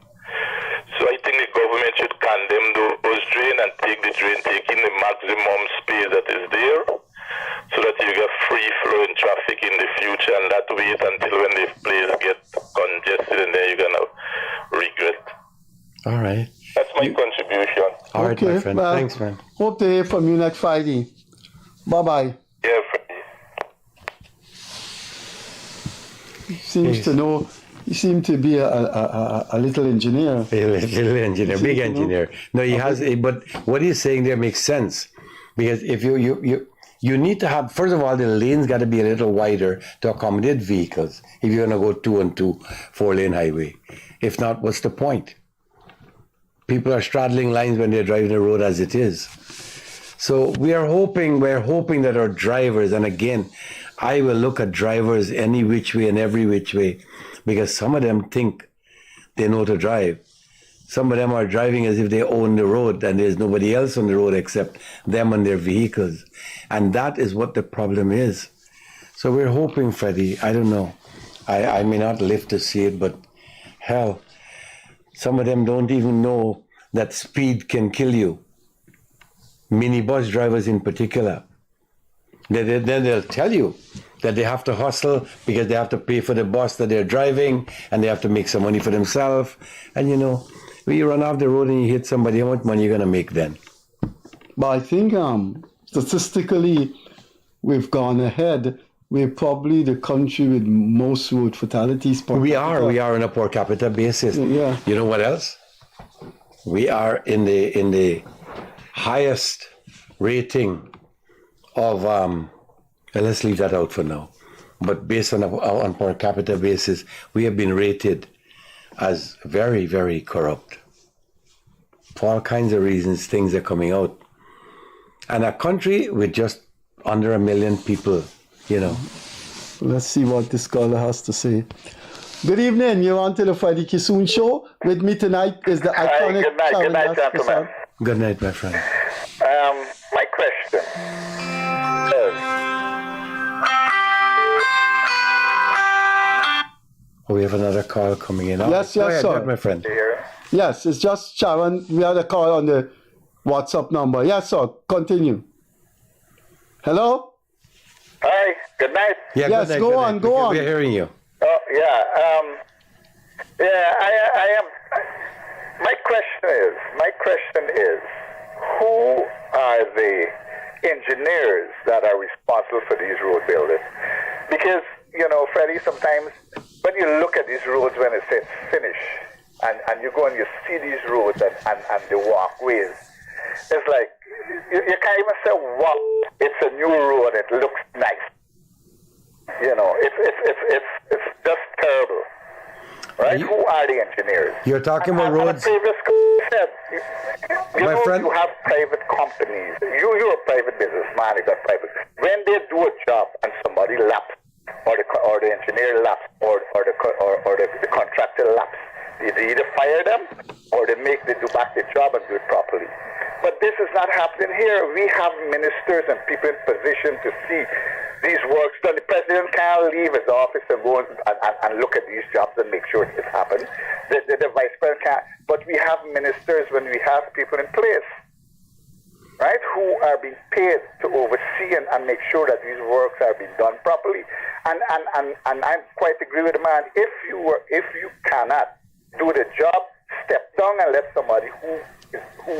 [SPEAKER 15] So I think the government should condemn those drains and take the drain, taking the maximum space that is there, so that you get free flowing traffic in the future, and not wait until when the place gets congested and then you're gonna regret.
[SPEAKER 9] All right.
[SPEAKER 15] That's my contribution.
[SPEAKER 9] All right, my friend.
[SPEAKER 2] Well,
[SPEAKER 9] thanks, man.
[SPEAKER 2] Hope to hear from you next Friday. Bye-bye.
[SPEAKER 15] Yeah, Freddie.
[SPEAKER 2] Seems to know. He seemed to be a little engineer.
[SPEAKER 9] A little engineer, big engineer. No, he has. But what he's saying there makes sense, because if you need to have, first of all, the lanes got to be a little wider to accommodate vehicles. If you're going to go 2-on-2 4-lane highway, if not, what's the point? People are straddling lines when they're driving the road as it is. So we're hoping that our drivers, and again, I will look at drivers any which way and every which way, because some of them think they know to drive. Some of them are driving as if they own the road and there's nobody else on the road except them and their vehicles. And that is what the problem is. So we're hoping, Freddie, I don't know. I may not live to see it, but hell, some of them don't even know that speed can kill you. Minibus drivers in particular. Then they'll tell you that they have to hustle because they have to pay for the bus that they're driving and they have to make some money for themselves. And you know, when you run off the road and you hit somebody, how much money are you going to make then?
[SPEAKER 2] But I think statistically, we've gone ahead. We're probably the country with most road fatalities.
[SPEAKER 9] We are on a per capita basis.
[SPEAKER 2] Yeah.
[SPEAKER 9] You know what else? We are in the highest rating of let's leave that out for now. But based on per capita basis, we have been rated as very, very corrupt. For all kinds of reasons, things are coming out. And a country with just under 1 million people, you know.
[SPEAKER 2] Let's see what this caller has to say. Good evening. You're on to the Freddie Kissoon Show. With me tonight is the iconic
[SPEAKER 12] Good night, gentlemen.
[SPEAKER 9] Good night, my friend.
[SPEAKER 12] My question is,
[SPEAKER 9] We have another call coming in.
[SPEAKER 2] Yes,
[SPEAKER 9] Go ahead,
[SPEAKER 2] sir.
[SPEAKER 9] my friend.
[SPEAKER 2] Yes, it's just Sharon. We had a call on the WhatsApp number. Yes, sir. Continue. Hello?
[SPEAKER 12] Hi, good night.
[SPEAKER 9] Yeah,
[SPEAKER 2] yes,
[SPEAKER 9] good night,
[SPEAKER 2] go on, go on.
[SPEAKER 9] We're hearing you.
[SPEAKER 12] Oh, yeah. I am.
[SPEAKER 14] My question is, who are the engineers that are responsible for these road buildings? Because, Freddie, sometimes when you look at these roads when it says finish, and you go and you see these roads and the walkways, it's like, you can't even say, wow, it's a new road, it looks nice. It's just terrible. Right? Who are the engineers?
[SPEAKER 9] You're talking about roads.
[SPEAKER 14] Previous said,
[SPEAKER 9] friend,
[SPEAKER 14] you have private companies. You're a private businessman. You got private. When they do a job and somebody laps, or the engineer laps, or the contractor laps, they either fire them or they do back the job and do it properly. But this is not happening here. We have ministers and people in position to see these works done. The president can't leave his office and go and look at these jobs and make sure it happens. The vice president can't. But we have ministers when we have people in place, right, who are being paid to oversee and make sure that these works are being done properly. And I quite agree with the man. If you cannot do the job, step down and let somebody who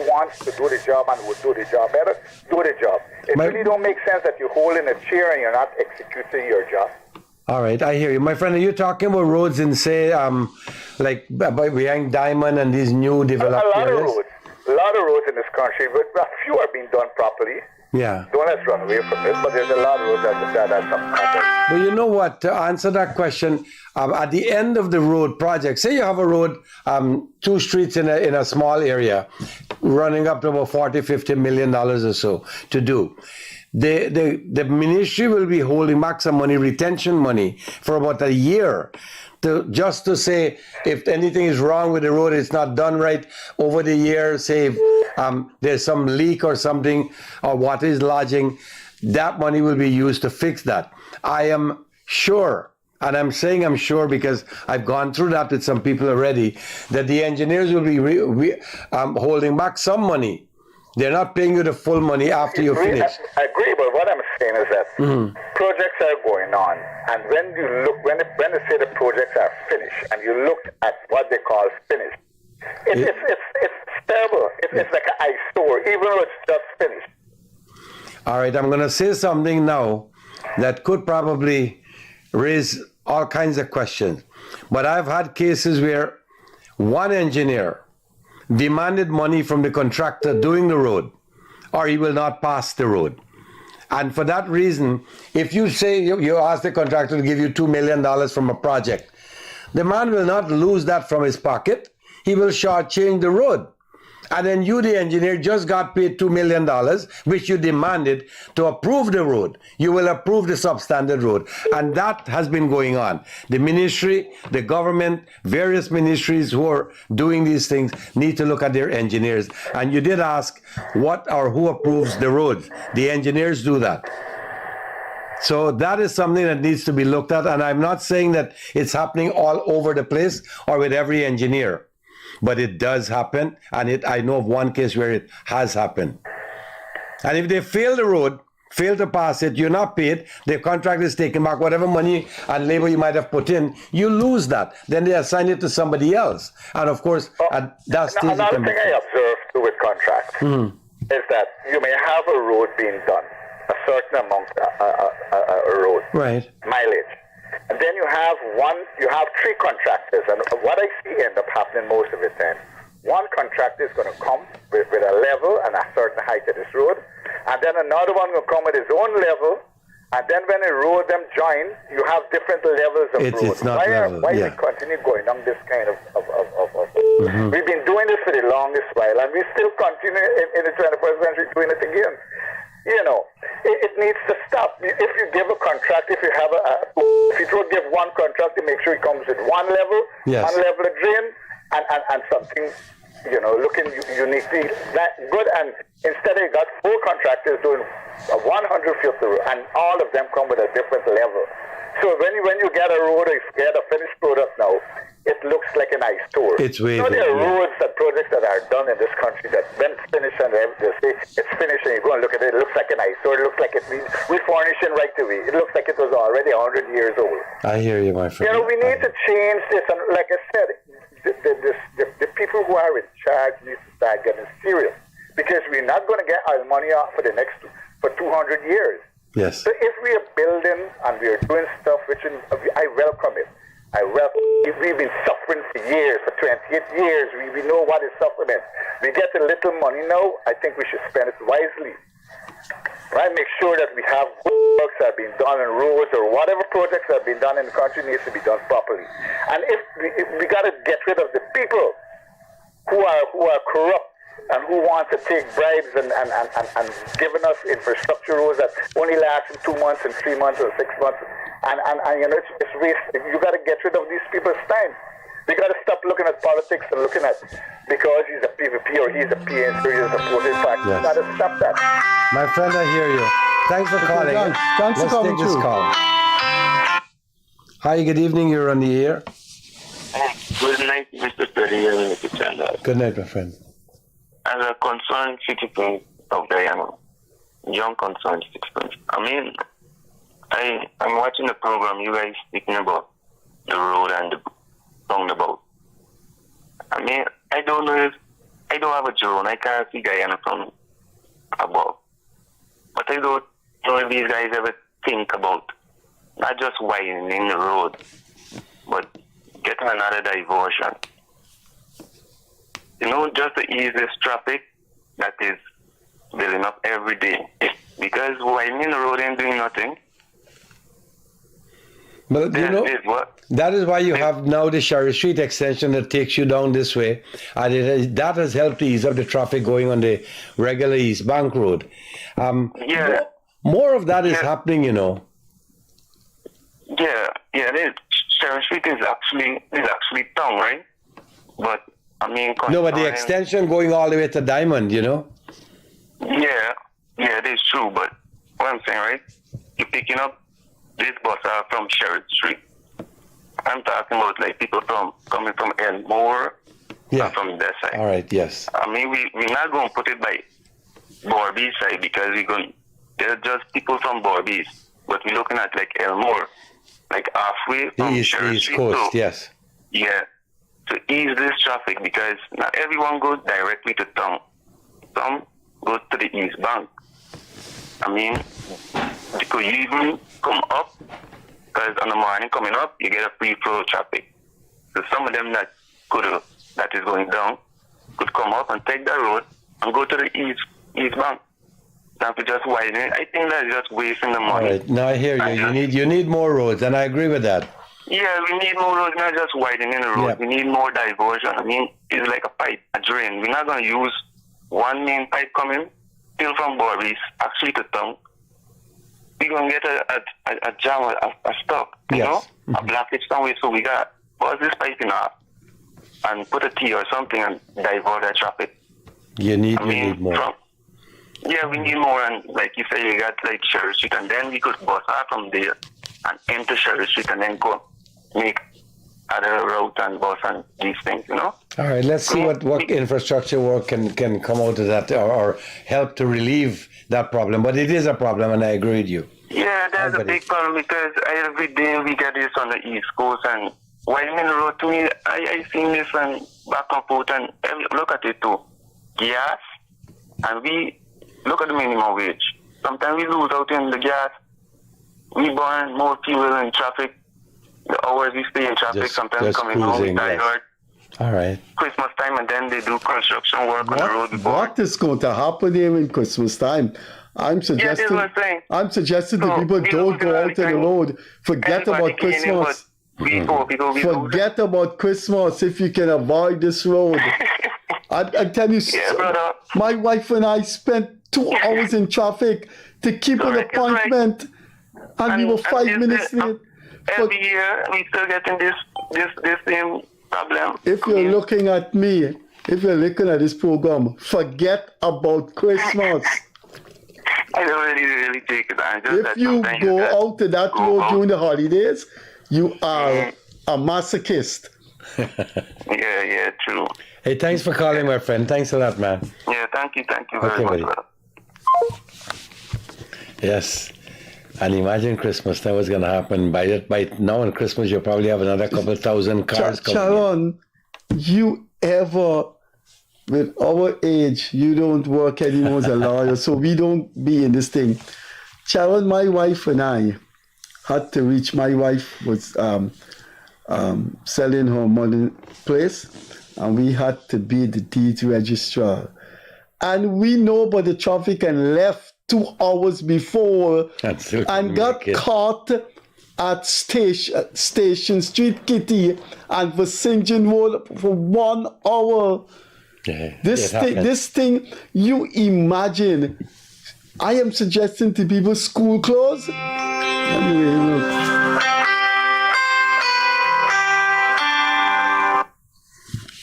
[SPEAKER 14] wants to do the job and will do the job better, do the job. It really don't make sense that you're holding a chair and you're not executing your job.
[SPEAKER 9] All right, I hear you. My friend, are you talking about roads in, say, like behind Diamond and these new developed areas?
[SPEAKER 14] A lot of roads in this country, but a few are being done properly.
[SPEAKER 9] Yeah.
[SPEAKER 14] Don't let's run away from it, but there's a lot of roads that are some kind of...
[SPEAKER 9] But you know what? To answer that question, at the end of the road project, say you have a road, 2 streets in a small area, running up to about $40-50 million or so to do. The ministry will be holding back some money, retention money, for about a year, just to say if anything is wrong with the road, it's not done right over the year, say if there's some leak or something, or water is lodging, that money will be used to fix that. I am sure, and I'm saying I'm sure because I've gone through that with some people already, that the engineers will be holding back some money. They're not paying you the full money after you finish.
[SPEAKER 14] I agree, but what I'm saying is that projects are going on, and when you look, when they say the projects are finished, and you look at what they call finished, it's terrible. It's like an eyesore, even though it's just finished.
[SPEAKER 9] All right, I'm going to say something now that could probably raise all kinds of questions. But I've had cases where one engineer demanded money from the contractor doing the road, or he will not pass the road. And for that reason, if you say you ask the contractor to give you $2 million from a project, the man will not lose that from his pocket. He will shortchange the road. And then you, the engineer, just got paid $2 million, which you demanded to approve the road. You will approve the substandard road. And that has been going on. The ministry, the government, various ministries who are doing these things need to look at their engineers. And you did ask what or who approves the roads. The engineers do that. So that is something that needs to be looked at. And I'm not saying that it's happening all over the place or with every engineer. But it does happen, and I know of one case where it has happened. And if they fail the road, fail to pass it, you're not paid, the contract is taken back, whatever money and labor you might have put in, you lose that. Then they assign it to somebody else. And of course, at that stage...
[SPEAKER 14] Another thing I observed too with contracts is that you may have a road being done, a certain amount of road, mileage. And then you have 3 contractors, and what I see end up happening most of the time, one contractor is going to come with a level and a certain height of this road, and then another one will come with his own level, and then when the road them join, you have different levels of road.
[SPEAKER 9] It's not level,
[SPEAKER 14] why we continue going on this kind of We've been doing this for the longest while, and we still continue in the 21st century doing it again. You know, it needs to stop. If you give a contract, if you have if you don't give one contract, you make sure it comes with one level of drain, and something, you know, looking uniquely good. And instead, you got 4 contractors doing 100 feet of the road, and all of them come with a different level. So when you get a road, if you get a finished product now, it looks like an eyesore.
[SPEAKER 9] It's way
[SPEAKER 14] there are roads and projects that are done in this country that when it's finished and they say it's finished and you go and look at it, it looks like an eyesore. It looks like it's refurnishing right away. It looks like it was already 100 years old.
[SPEAKER 9] I hear you, my friend.
[SPEAKER 14] You know, we need to change this. And like I said, the people who are in charge need to start getting serious, because we're not going to get our money off for 200 years.
[SPEAKER 9] Yes.
[SPEAKER 14] So if we are building and we are doing stuff, I welcome it. We've been suffering for years, for 28 years. We know what is suffering. We get a little money now. I think we should spend it wisely. Right? Make sure that we have works that have been done in roads, or whatever projects that have been done in the country needs to be done properly. And if we got to get rid of the people who are corrupt and who want to take bribes and giving us infrastructure roads that only last in 2 months and 3 months or 6 months. And it's waste. You got to get rid of these people's time. We got to stop looking at politics and looking at because he's a PVP or he's a PNC or he's a supporting party.
[SPEAKER 9] Yes.
[SPEAKER 14] We got to stop that.
[SPEAKER 9] My friend, I hear you. Thanks for calling.
[SPEAKER 2] Thanks for
[SPEAKER 9] Let's
[SPEAKER 2] coming
[SPEAKER 9] take this
[SPEAKER 2] through.
[SPEAKER 9] call. Hi, good evening. You're on the air.
[SPEAKER 16] Good night, Mr. Freddie and Mr. CHARRANDASS.
[SPEAKER 9] Good night, my friend.
[SPEAKER 16] As a concerned citizen of Guyana, young concerned citizen, I'm watching the program you guys speaking about the road and the roundabout. I don't know if I don't have a drone. I can't see Guyana from above. But I don't know if these guys ever think about not just widening the road, but getting another diversion. Just to ease this traffic that is building up every day. Because widening the road ain't doing nothing.
[SPEAKER 9] But that is why you have now the Sherry Street extension that takes you down this way, and that has helped to ease up the traffic going on the regular East Bank Road. More of that is happening,
[SPEAKER 16] Yeah, it is. Sherry Street is actually town, right? But
[SPEAKER 9] no, but the extension going all the way to Diamond,
[SPEAKER 16] Yeah, it is true. But what I'm saying, right? You're picking up this bus from Sherrod Street. I'm talking about like people coming from Elmore, from that side.
[SPEAKER 9] All right, yes.
[SPEAKER 16] We're not going to put it by Borby side because they're just people from Borby's. But we're looking at like Elmore, like halfway from
[SPEAKER 9] the East
[SPEAKER 16] Street.
[SPEAKER 9] Coast, yes.
[SPEAKER 16] Yeah, to ease this traffic because not everyone goes directly to town. Some go to the East Bank. You could even come up, because on the morning coming up, you get a free flow of traffic. So some of them that is going down could come up and take that road and go to the East Bank. Than to just widen it. I think that's just wasting the money.
[SPEAKER 9] All right, now I hear you. You need more roads, and I agree with that.
[SPEAKER 16] Yeah, we need more roads, not just widening the road. We need more diversion. It's like a pipe, a drain. We're not going to use one main pipe coming still from Borby's, actually to town. We're going to get a jam, a stop, you know? A blockage somewhere. So we got bust this pipe in half and put a T or something and divert that traffic.
[SPEAKER 9] You need more.
[SPEAKER 16] We need more. And like you say, you got like Sherrod Street, and then we could bus out from there and enter Sherrod Street and then go make other route and bus and these things, All
[SPEAKER 9] right, let's see what infrastructure work can come out of that or help to relieve that problem. But it is a problem, and I agree with you.
[SPEAKER 16] Yeah, that's a big problem because every day we get this on the East Coast, and widening the road to me, I seen this and back and forth, and look at it too. Gas, and we look at the minimum wage. Sometimes we lose out in the gas. We burn more fuel in traffic. The hours we stay in traffic, sometimes coming home tired.
[SPEAKER 9] All right.
[SPEAKER 16] Christmas time, and then they do construction work on the road.
[SPEAKER 2] What is going to happen here in Christmas time? I'm suggesting that people don't go out on the road. Forget about Christmas. Forget about Christmas if you can avoid this road. I tell you, my wife and I spent 2 hours in traffic to keep an appointment, and we were 5 minutes late.
[SPEAKER 16] Every year, we still getting this same problem.
[SPEAKER 2] If you're looking at me, if you're looking at this program, forget about Christmas.
[SPEAKER 16] I don't really take it.
[SPEAKER 2] If you go out to that road during the holidays, you are a masochist.
[SPEAKER 16] Yeah, true.
[SPEAKER 9] Hey, thanks for calling, my friend. Thanks a lot, man.
[SPEAKER 16] Yeah, thank you very much.
[SPEAKER 9] Buddy. Yes. And imagine Christmas, that was going to happen. By now on Christmas, you'll probably have another couple thousand cars coming.
[SPEAKER 2] Sharon, you ever, with our age, you don't work anymore as a lawyer, so we don't be in this thing. Sharon, my wife and I had to reach, my wife was selling her money place, and we had to be the deed registrar. And we know about the traffic and left 2 hours before and got caught at Station Street Kitty and for St. John Road for 1 hour.
[SPEAKER 9] Yeah,
[SPEAKER 2] this thing, you imagine. I am suggesting to people school clothes. Anyway, look.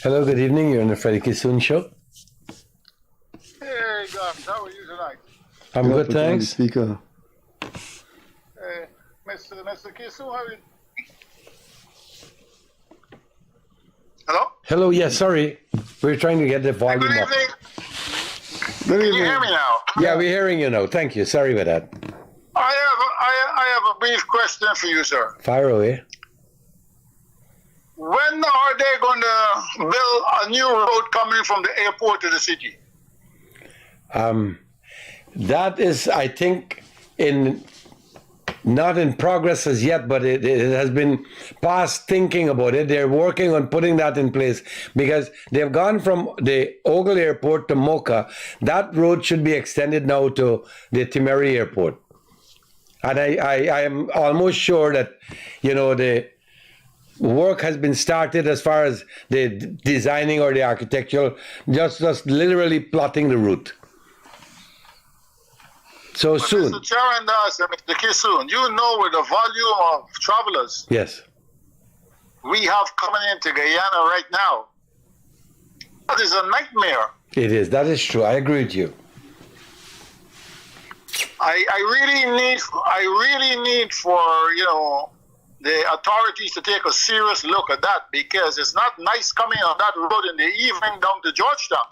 [SPEAKER 9] Hello, good evening. You're on the Freddie Kissoon show.
[SPEAKER 17] Hey guys, how are you tonight?
[SPEAKER 9] I'm good, thanks.
[SPEAKER 2] Speaker.
[SPEAKER 17] Mr. Kissoon, how are you? Hello?
[SPEAKER 9] Hello, yes, sorry. We're trying to get the volume
[SPEAKER 17] Good
[SPEAKER 9] up.
[SPEAKER 17] evening. Can you hear me now?
[SPEAKER 9] Yeah, we're hearing you now. Thank you. Sorry about that.
[SPEAKER 17] I have a brief question for you, sir.
[SPEAKER 9] Fire away.
[SPEAKER 17] When are they going to build a new road coming from the airport to the city?
[SPEAKER 9] That is, I think, not in progress as yet, but it has been past thinking about it. They're working on putting that in place because they've gone from the Ogle Airport to Mocha. That road should be extended now to the Timeri Airport. And I am almost sure that, the work has been started as far as the designing or the architectural, just literally plotting the route. So soon.
[SPEAKER 17] Mr. CHARRANDASS and Mr. Kissoon, you know with the volume of travelers
[SPEAKER 9] Yes.
[SPEAKER 17] we have coming into Guyana right now, that is a nightmare.
[SPEAKER 9] It is. That is true. I agree with you.
[SPEAKER 17] I really need for the authorities to take a serious look at that, because it's not nice coming on that road in the evening down to Georgetown.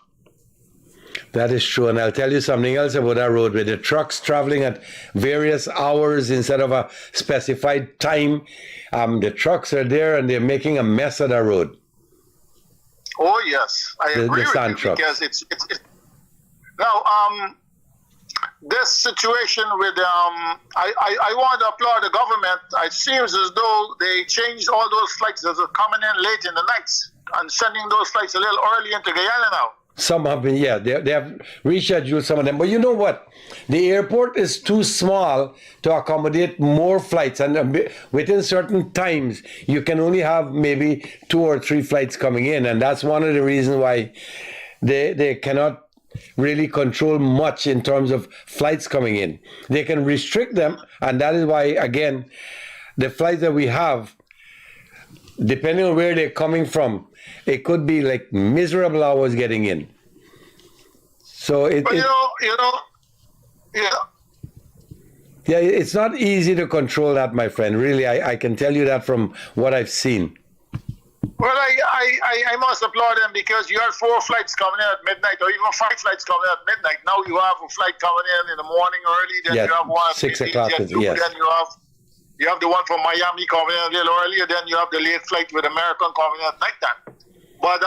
[SPEAKER 9] That is true. And I'll tell you something else about that road, with the trucks traveling at various hours instead of a specified time. The trucks are there and they're making a mess of that road.
[SPEAKER 17] Oh yes, I agree with you,
[SPEAKER 9] trucks.
[SPEAKER 17] because it's now this situation with I want to applaud the government. It seems as though they changed all those flights that are coming in late in the nights and sending those flights a little early into Guyana now.
[SPEAKER 9] Some have been, they have rescheduled some of them. But you know what? The airport is too small to accommodate more flights. And within certain times, you can only have maybe 2 or 3 flights coming in. And that's one of the reasons why they cannot really control much in terms of flights coming in. They can restrict them. And that is why, again, the flights that we have, depending on where they're coming from, it could be like miserable hours getting in. So it's not easy to control that, my friend. Really, I can tell you that from what I've seen.
[SPEAKER 17] Well, I must applaud them, because you had 4 flights coming in at midnight, or even 5 flights coming in at midnight. Now you have a flight coming in the morning early, then you have one at
[SPEAKER 9] 6 o'clock.
[SPEAKER 17] then you have the one from Miami coming in a little earlier, then you have the late flight with American coming in at nighttime. But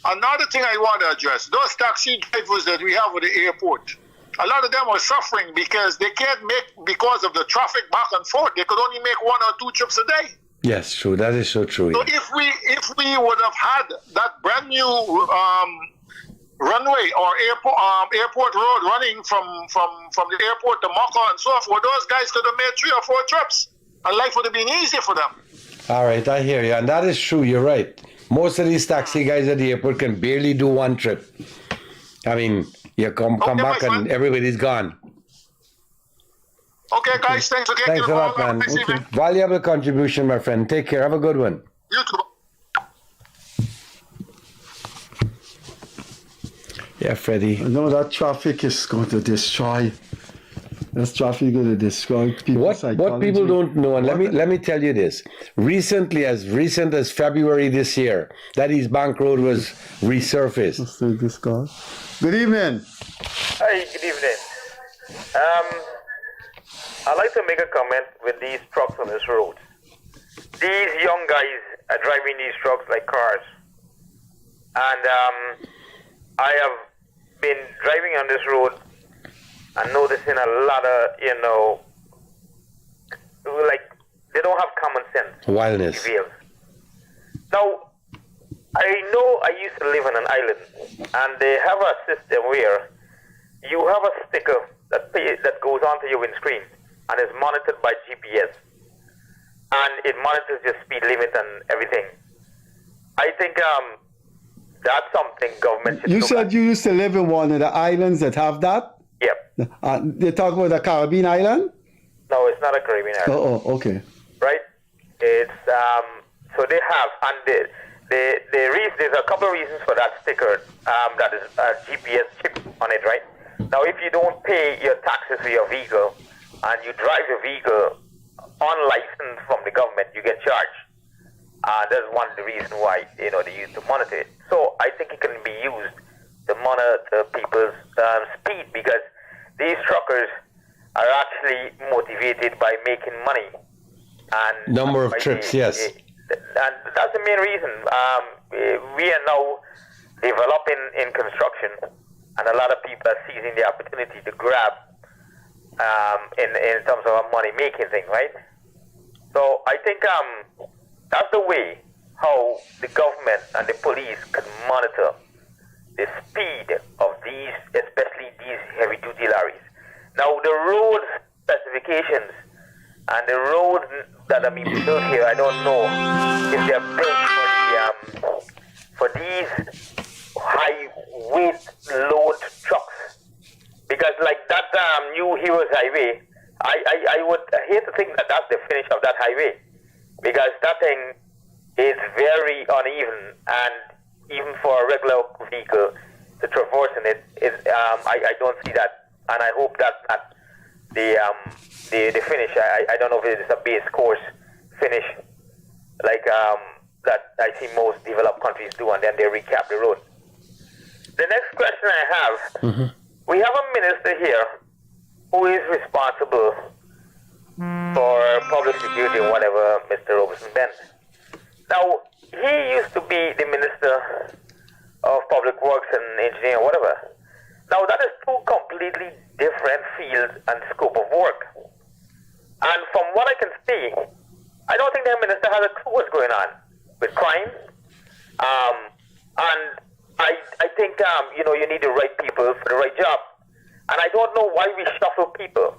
[SPEAKER 17] another thing I want to address, those taxi drivers that we have at the airport, a lot of them are suffering because they can't make, because of the traffic back and forth, they could only make 1 or 2 trips a day.
[SPEAKER 9] Yes, true. That is so true.
[SPEAKER 17] So if we would have had that brand new runway or airport road running from the airport to Mocha and so forth, those guys could have made 3 or 4 trips, and life would have been easier for them.
[SPEAKER 9] All right, I hear you, and that is true. You're right. Most of these taxi guys at the airport can barely do 1 trip. I mean, you come back and everybody's gone.
[SPEAKER 17] Okay, guys, thanks again.
[SPEAKER 9] Thanks a lot, man. Valuable contribution, my friend. Take care. Have a good one.
[SPEAKER 17] You too.
[SPEAKER 9] Yeah, Freddie.
[SPEAKER 2] I know that traffic is going to destroy. This traffic going to destroy people's psychology.
[SPEAKER 9] What people don't know, and let me tell you this: recently, as recent as February this year, that East Bank Road was resurfaced.
[SPEAKER 2] Let's take this call. Good evening.
[SPEAKER 18] Hi, good evening. I'd like to make a comment with these trucks on this road. These young guys are driving these trucks like cars. And I have been driving on this road and noticing a lot of, like, they don't have common sense.
[SPEAKER 9] Wildness.
[SPEAKER 18] Now, I know I used to live on an island, and they have a system where you have a sticker that goes onto your windscreen and is monitored by GPS, and it monitors your speed limit and everything. I think that's something government should
[SPEAKER 2] You
[SPEAKER 18] look
[SPEAKER 2] said
[SPEAKER 18] at.
[SPEAKER 2] you used to live in one of the islands that have that?
[SPEAKER 18] Yep.
[SPEAKER 2] They talk about the Caribbean island?
[SPEAKER 18] No, it's not a Caribbean island.
[SPEAKER 2] Oh, okay.
[SPEAKER 18] Right? It's so they have, and the reason, there's a couple of reasons for that sticker that is a GPS chip on it, right? Now, if you don't pay your taxes for your vehicle and you drive your vehicle unlicensed from the government, you get charged. That's one of the reasons why they use to monitor it. So I think it can be used to monitor people's speed, because these truckers are actually motivated by making money. And
[SPEAKER 9] Number of trips, yes.
[SPEAKER 18] And that's the main reason. We are now developing in construction, and a lot of people are seizing the opportunity to grab in terms of a money-making thing, right? So I think that's the way how the government and the police can monitor the speed of these, especially these heavy-duty lorries. Now, the road specifications and the roads that are being built here, I don't know if they're built for these high-weight load trucks. Because like that new Heroes Highway, I would hate to think that that's the finish of that highway, because that thing is very uneven, and even for a regular vehicle to traverse in it, I don't see that, and I hope that's not the finish. I don't know if it's a base course finish like that I see most developed countries do, and then they recap the road. The next question I have, we have a minister here who is responsible for public security and whatever, Mr. Robertson Ben. Now, he used to be the Minister of Public Works and Engineering or whatever. Now, that is two completely different fields and scope of work. And from what I can see, I don't think the minister has a clue what's going on with crime. And I think, you need the right people for the right job. And I don't know why we shuffle people.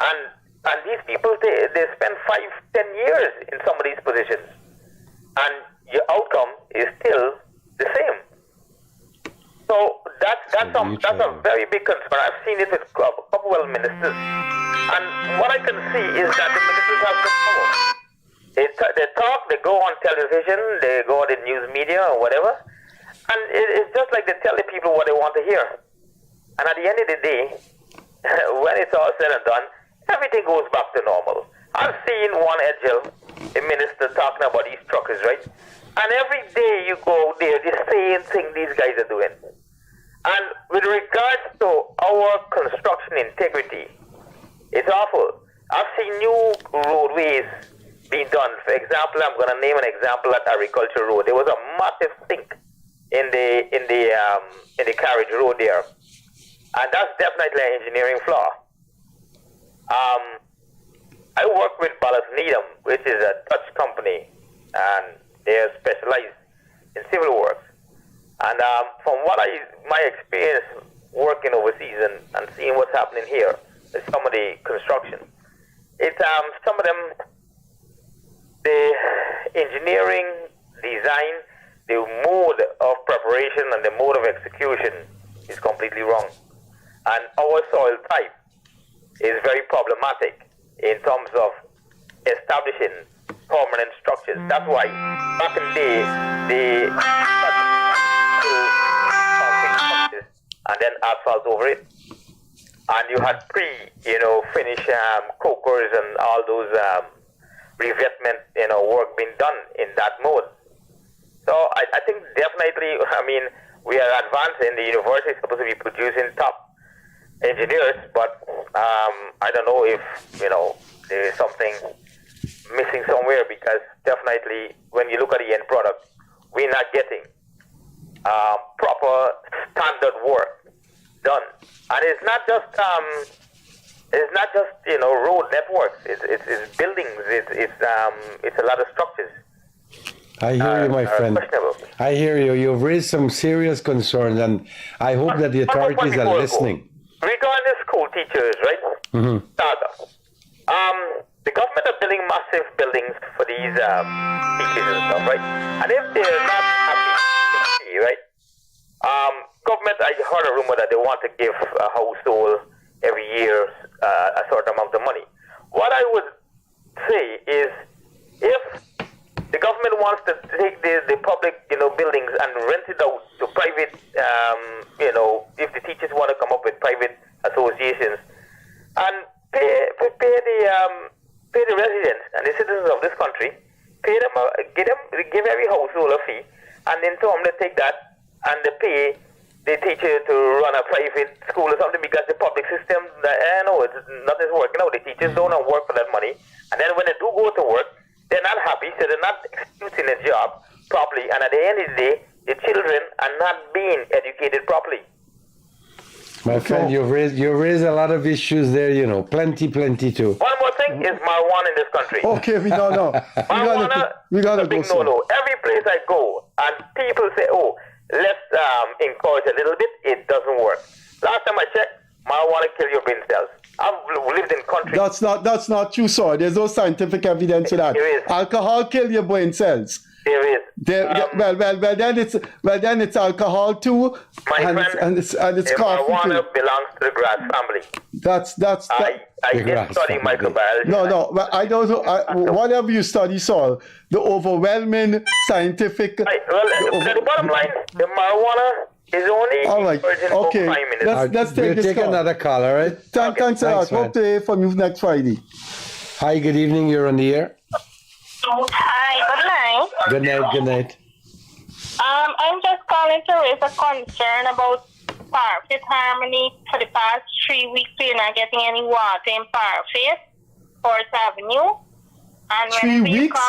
[SPEAKER 18] And these people, they spend 5-10 years in some of these positions. And your outcome is still the same. So that's a very big concern. I've seen it with a couple of ministers. And what I can see is that the ministers have the power. They talk, they go on television, they go on the news media or whatever. And it's just like they tell the people what they want to hear. And at the end of the day, when it's all said and done, everything goes back to normal. I've seen one Edgel, a minister, talking about these truckers, right? And every day you go there, the same thing these guys are doing. And with regards to our construction integrity, it's awful. I've seen new roadways being done. For example, I'm going to name an example at Agriculture Road. There was a massive sink in the carriage road there, and that's definitely an engineering flaw. I work with Ballas Needham, which is a Dutch company, and they are specialized in civil works. And from what my experience working overseas and seeing what's happening here with some of the construction, it's some of them, the engineering, design, the mode of preparation and the mode of execution is completely wrong. And our soil type is very problematic in terms of establishing permanent structures. That's why back in the day, concrete and then asphalt over it. And you had finish cokers and all those revetment, work being done in that mode. So I think definitely, we are advancing. The university is supposed to be producing top engineers, but I don't know if, there is something missing somewhere, because definitely when you look at the end product, we're not getting proper standard work done. And it's not just road networks. It's buildings. It's a lot of structures.
[SPEAKER 9] I hear you, my friend. I hear you. You've raised some serious concerns, and I hope that the authorities are listening.
[SPEAKER 18] Regarding the school teachers, right?
[SPEAKER 9] Mm-hmm.
[SPEAKER 18] The government are building massive buildings for these teachers and stuff, right? And if they're not happy, right? Government, I heard a rumor that they want to give a household every year a certain amount of money. What I would say is, if the government wants to take the public, buildings and rent it out to private, if the teachers want to come up with private associations and pay the residents and the citizens of this country, give every household a fee, and in turn they take that and they pay the teacher to run a private school or something, because the public system, nothing's working out. The teachers don't work for that money, and then when they do go to work, they're not happy, so they're not executing the job properly, and at the end of the day, the children are not being educated properly.
[SPEAKER 9] My friend, you've raised a lot of issues there, plenty too.
[SPEAKER 18] One more thing is marijuana in this country.
[SPEAKER 2] Okay, we don't know. we gotta go.
[SPEAKER 18] No. Every place I go, and people say, "Oh, let's encourage a little bit." It doesn't work. Last time I checked, marijuana kills your brain cells. I've lived in countries.
[SPEAKER 2] That's not true, sir. There's no scientific evidence to that.
[SPEAKER 18] There is.
[SPEAKER 2] Alcohol kills your brain cells.
[SPEAKER 18] There is.
[SPEAKER 2] Then it's alcohol too, and it's coffee
[SPEAKER 18] marijuana
[SPEAKER 2] too.
[SPEAKER 18] belongs to the grass family. I didn't study microbiology.
[SPEAKER 2] No, I don't know. Whatever you study, Saul, the overwhelming scientific.
[SPEAKER 18] The bottom line, the marijuana is only
[SPEAKER 2] all right. Okay.
[SPEAKER 18] 5 minutes.
[SPEAKER 2] Let's take this call.
[SPEAKER 9] Another call, all right?
[SPEAKER 2] Thanks a lot. Hope to hear from you next Friday.
[SPEAKER 9] Hi, good evening. You're on the air.
[SPEAKER 19] Hi, good night.
[SPEAKER 9] Good night.
[SPEAKER 19] I'm just calling to raise a concern about Parfait Harmony. For the past 3 weeks, we're not getting any water in Parfait, 4th Avenue. And
[SPEAKER 2] 3 weeks?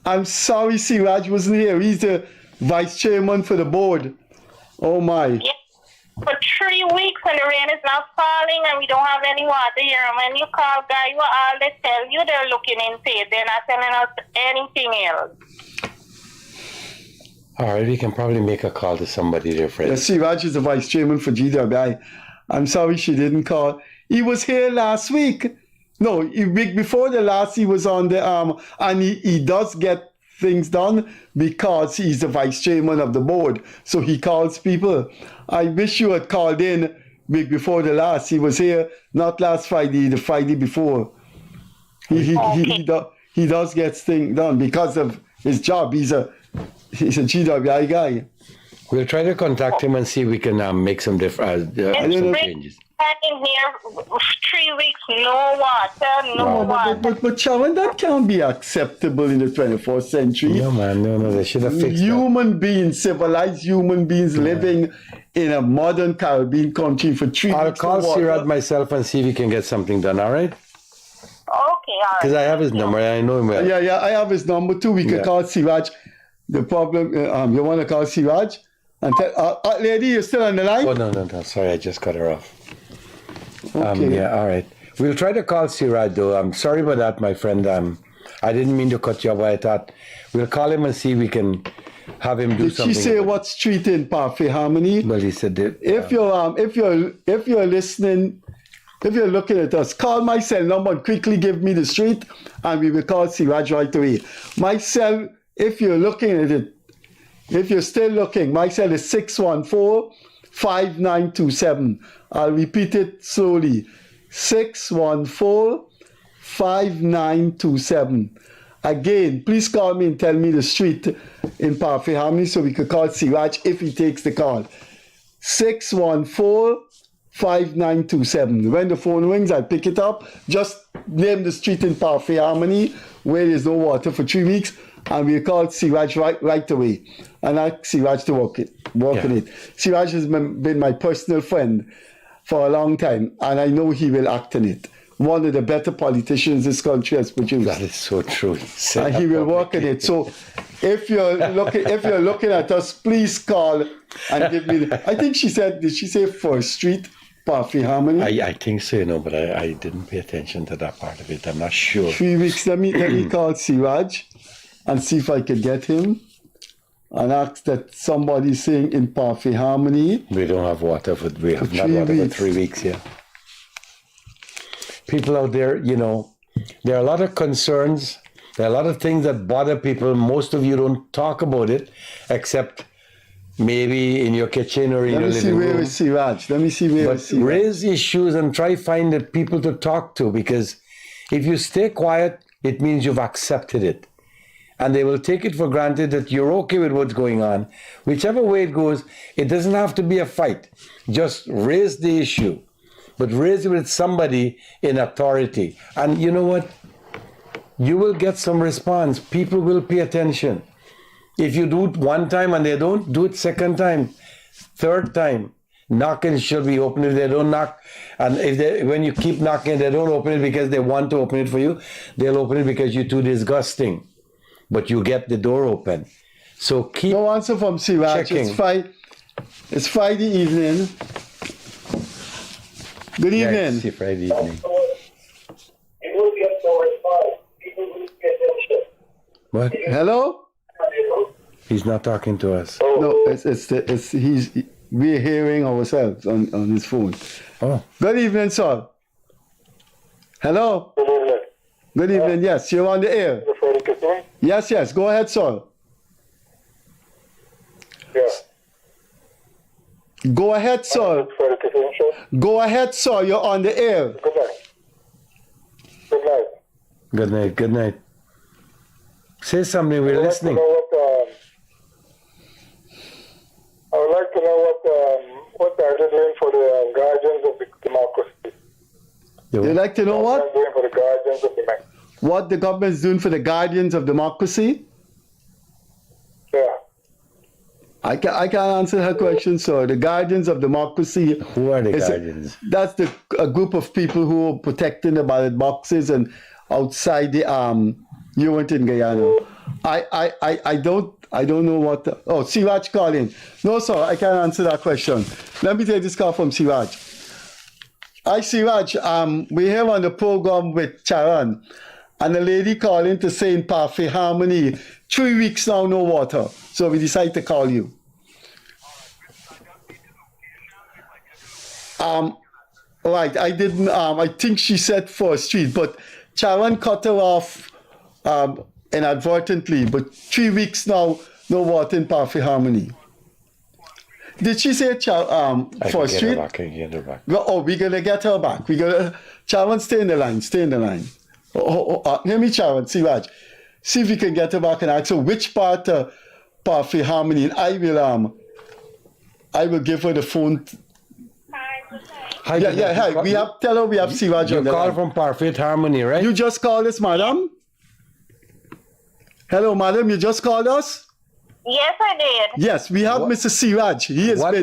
[SPEAKER 2] I'm sorry, Siraj wasn't here. He's the vice chairman for the board. Oh my.
[SPEAKER 19] Yeah. For 3 weeks and the rain is not falling and we don't have any water here. And when you call guys, all they tell you they're looking into it. They're not telling us anything else.
[SPEAKER 9] All right, we can probably make a call to somebody there, Fred.
[SPEAKER 2] Yeah, Siraj is the vice chairman for GWI. I'm sorry she didn't call. He was here last week. No, a week before the last, he was on the and he does get things done because he's the vice chairman of the board. So he calls people. I wish you had called in week before the last. He was here not last Friday, the Friday before. He does get things done because of his job. He's a GWI guy.
[SPEAKER 9] We'll try to contact him and see if we can make some different changes.
[SPEAKER 19] In here 3 weeks, no water.
[SPEAKER 2] But Sharon, that can't be acceptable in the 21st century.
[SPEAKER 9] No, man, no, they should have fixed
[SPEAKER 2] human beings, civilized human beings living in a modern Caribbean country for 3 weeks.
[SPEAKER 9] I'll call Siraj myself and see if we can get something done, all right?
[SPEAKER 19] Okay, all right.
[SPEAKER 9] Because I have his number, I know him well.
[SPEAKER 2] Yeah, I have his number too. We can call Siraj. The problem, you want to call Siraj? And tell, lady, you're still on the line?
[SPEAKER 9] Oh, no, sorry, I just cut her off.
[SPEAKER 2] Okay.
[SPEAKER 9] All right. We'll try to call Siraj, though. I'm sorry about that, my friend. I didn't mean to cut you off, but I thought we'll call him and see if we can have him do something.
[SPEAKER 2] Did she say what street in Parfait Harmony?
[SPEAKER 9] Well, he said that.
[SPEAKER 2] If you're listening, if you're looking at us, call my cell number and quickly give me the street, and we will call Siraj right away. My cell, if you're looking at it, if you're still looking, my cell is 614-5927. I'll repeat it slowly. 614-5927. Again, please call me and tell me the street in Parfait Harmony so we could call Siraj if he takes the call. 614-5927. When the phone rings, I pick it up. Just name the street in Parfait Harmony where there's no water for 3 weeks, and we'll call Siraj right away and ask Siraj to work on it. Siraj has been my personal friend for a long time, and I know he will act on it. one of the better politicians this country has produced.
[SPEAKER 9] That is so true.
[SPEAKER 2] And he will work on it. So if you're looking at us, please call and give me. I think she said. Did she say First Street, Parfait Harmony?
[SPEAKER 9] I think so, but I didn't pay attention to that part of it. I'm not sure.
[SPEAKER 2] 3 weeks. Let me call Siraj and see if I could get him and ask that somebody sing in Parfait Harmony.
[SPEAKER 9] We don't have water we have not water for 3 weeks. Yeah. People out there, there are a lot of concerns. There are a lot of things that bother people. Most of you don't talk about it, except maybe in your kitchen or in your living room.
[SPEAKER 2] Let me see where is Siraj.
[SPEAKER 9] Raise issues and try find the people to talk to, because if you stay quiet, it means you've accepted it. And they will take it for granted that you're okay with what's going on. Whichever way it goes, it doesn't have to be a fight. Just raise the issue. But raise it with somebody in authority. And you know what? You will get some response. People will pay attention. If you do it one time and they don't, do it second time, third time. Knocking should be open. If they don't knock, and when you keep knocking, they don't open it because they want to open it for you. They'll open it because you're too disgusting. But you get the door open. So keep
[SPEAKER 2] no answer from Siraj.
[SPEAKER 9] checking.
[SPEAKER 2] It's Friday evening. Good evening.
[SPEAKER 9] Yes, Friday evening. What?
[SPEAKER 2] Hello?
[SPEAKER 9] He's not talking to us.
[SPEAKER 2] No, we're hearing ourselves on his phone.
[SPEAKER 9] Oh.
[SPEAKER 2] Good evening, sir. Hello?
[SPEAKER 14] Good evening.
[SPEAKER 2] Good evening, yes, you're on the air.
[SPEAKER 14] Freddie Kissoon?
[SPEAKER 2] Yes, go ahead, sir.
[SPEAKER 14] Yeah.
[SPEAKER 2] Go ahead, sir.
[SPEAKER 14] Freddie Kissoon show?
[SPEAKER 2] Go ahead, sir, you're on the air.
[SPEAKER 14] Good night. Good night.
[SPEAKER 9] Good night, good night. Say something, we're listening.
[SPEAKER 14] I would like to know what are they doing for the guardians of the democracy?
[SPEAKER 2] You'd like to know what?
[SPEAKER 14] What they're doing for the guardians of democracy.
[SPEAKER 2] What the government's doing for the guardians of democracy?
[SPEAKER 14] Yeah.
[SPEAKER 2] I can't answer her question, sir. The guardians of democracy.
[SPEAKER 9] Who are the guardians?
[SPEAKER 2] That's a group of people who are protecting the ballot boxes and outside the you went in Guyana. I don't know what. Siraj calling. No, sir, I can't answer that question. Let me take this call from Siraj. Hi, Siraj. We're here on the program with Charan, and a lady calling to say in Parfait Harmony, 3 weeks now, no water. So we decided to call you. Right, I didn't. I think she said First Street, but Charan cut her off inadvertently. But 3 weeks now, no water in Parfait Harmony. Did she say First Street?
[SPEAKER 9] I can get her back.
[SPEAKER 2] Oh, we're gonna get her back. Charan, stay in the line. Hear me, Charan, Siraj. See if we can get her back and ask her which part of Parfait Harmony. And I will give her the phone. Hi. Tell her we have Siraj on the line.
[SPEAKER 9] You call from Parfait Harmony, right?
[SPEAKER 2] You just called us, madam? Hello, madam, you just called us?
[SPEAKER 19] Yes, I did.
[SPEAKER 2] Yes, we have Mr. Siraj.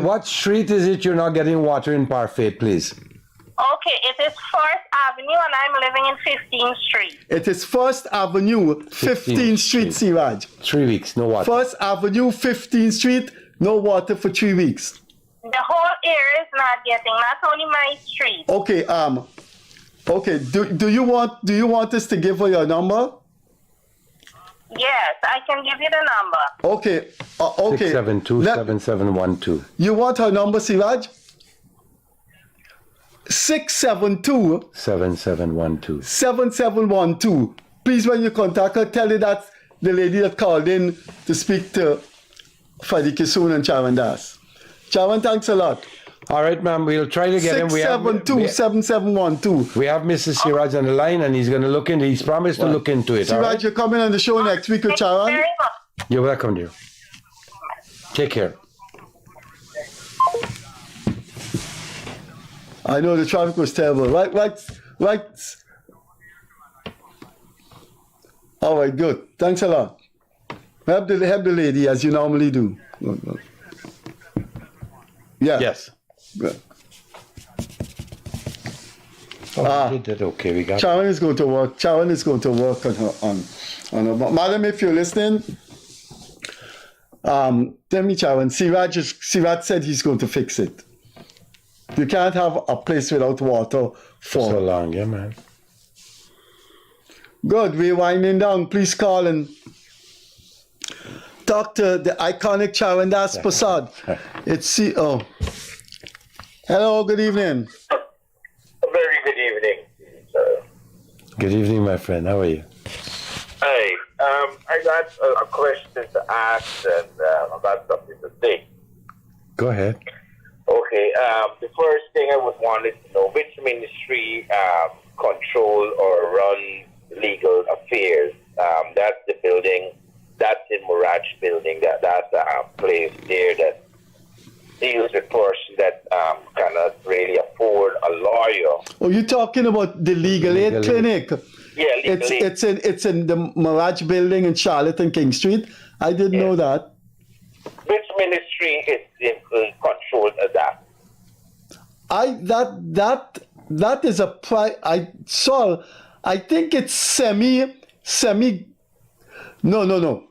[SPEAKER 9] What street is it you're not getting water in Parfait, please?
[SPEAKER 19] Okay, it is 1st Avenue and I'm living in 15th Street.
[SPEAKER 2] It is 1st Avenue, 15th Street, Siraj.
[SPEAKER 9] 3 weeks, no water.
[SPEAKER 2] 1st Avenue, 15th Street, no water for 3 weeks.
[SPEAKER 19] The whole area is not getting, not only my street.
[SPEAKER 2] Okay, do you want us to give her your number?
[SPEAKER 19] Yes, I can give you the number.
[SPEAKER 2] Okay.
[SPEAKER 9] 672-7712.
[SPEAKER 2] You want her number, Siraj? 672
[SPEAKER 9] 7712.
[SPEAKER 2] 7712. Please, when you contact her, tell her that's the lady that called in to speak to Freddie Kissoon and CHARRANDASS. Charan, thanks a lot.
[SPEAKER 9] All right, ma'am, we'll try to get him.
[SPEAKER 2] 672-7712.
[SPEAKER 9] We have Mr. Siraj on the line, and he's going to look into it. He's promised to look into it.
[SPEAKER 2] Siraj,
[SPEAKER 9] right?
[SPEAKER 2] you're coming on the show next week with Charan?
[SPEAKER 9] You're welcome, dear. Take care.
[SPEAKER 2] I know the traffic was terrible. Right. All right, good. Thanks a lot. Help the lady as you normally do. Yeah.
[SPEAKER 9] Yes.
[SPEAKER 2] Good.
[SPEAKER 9] We did okay. We got
[SPEAKER 2] Chairman is going to work. Chairman is going to work on her. Madam, if you're listening, tell me, Chairman. Siraj said he's going to fix it. You can't have a place without water for
[SPEAKER 9] so long. Yeah, man.
[SPEAKER 2] Good. We're winding down. Please call and talk to the iconic CHARRANDASS PERSAUD. It's CEO. Hello. Good evening.
[SPEAKER 12] Very good evening, sir.
[SPEAKER 9] Good evening, my friend. How are you?
[SPEAKER 12] Hey, I got a question to ask and about something to say.
[SPEAKER 9] Go ahead.
[SPEAKER 12] Okay, the first thing I would wanted to know, which ministry control or run legal affairs? That's the building, that's in Mirage building, that's a place there that deals with person that cannot really afford a lawyer.
[SPEAKER 2] Oh, you're talking about the Legal Aid Clinic?
[SPEAKER 12] Yeah, Legal Aid.
[SPEAKER 2] It's in the Mirage building in Charlotte and King Street. I didn't know that.
[SPEAKER 12] Which ministry is in control of that?
[SPEAKER 2] That is a I think it's semi. No.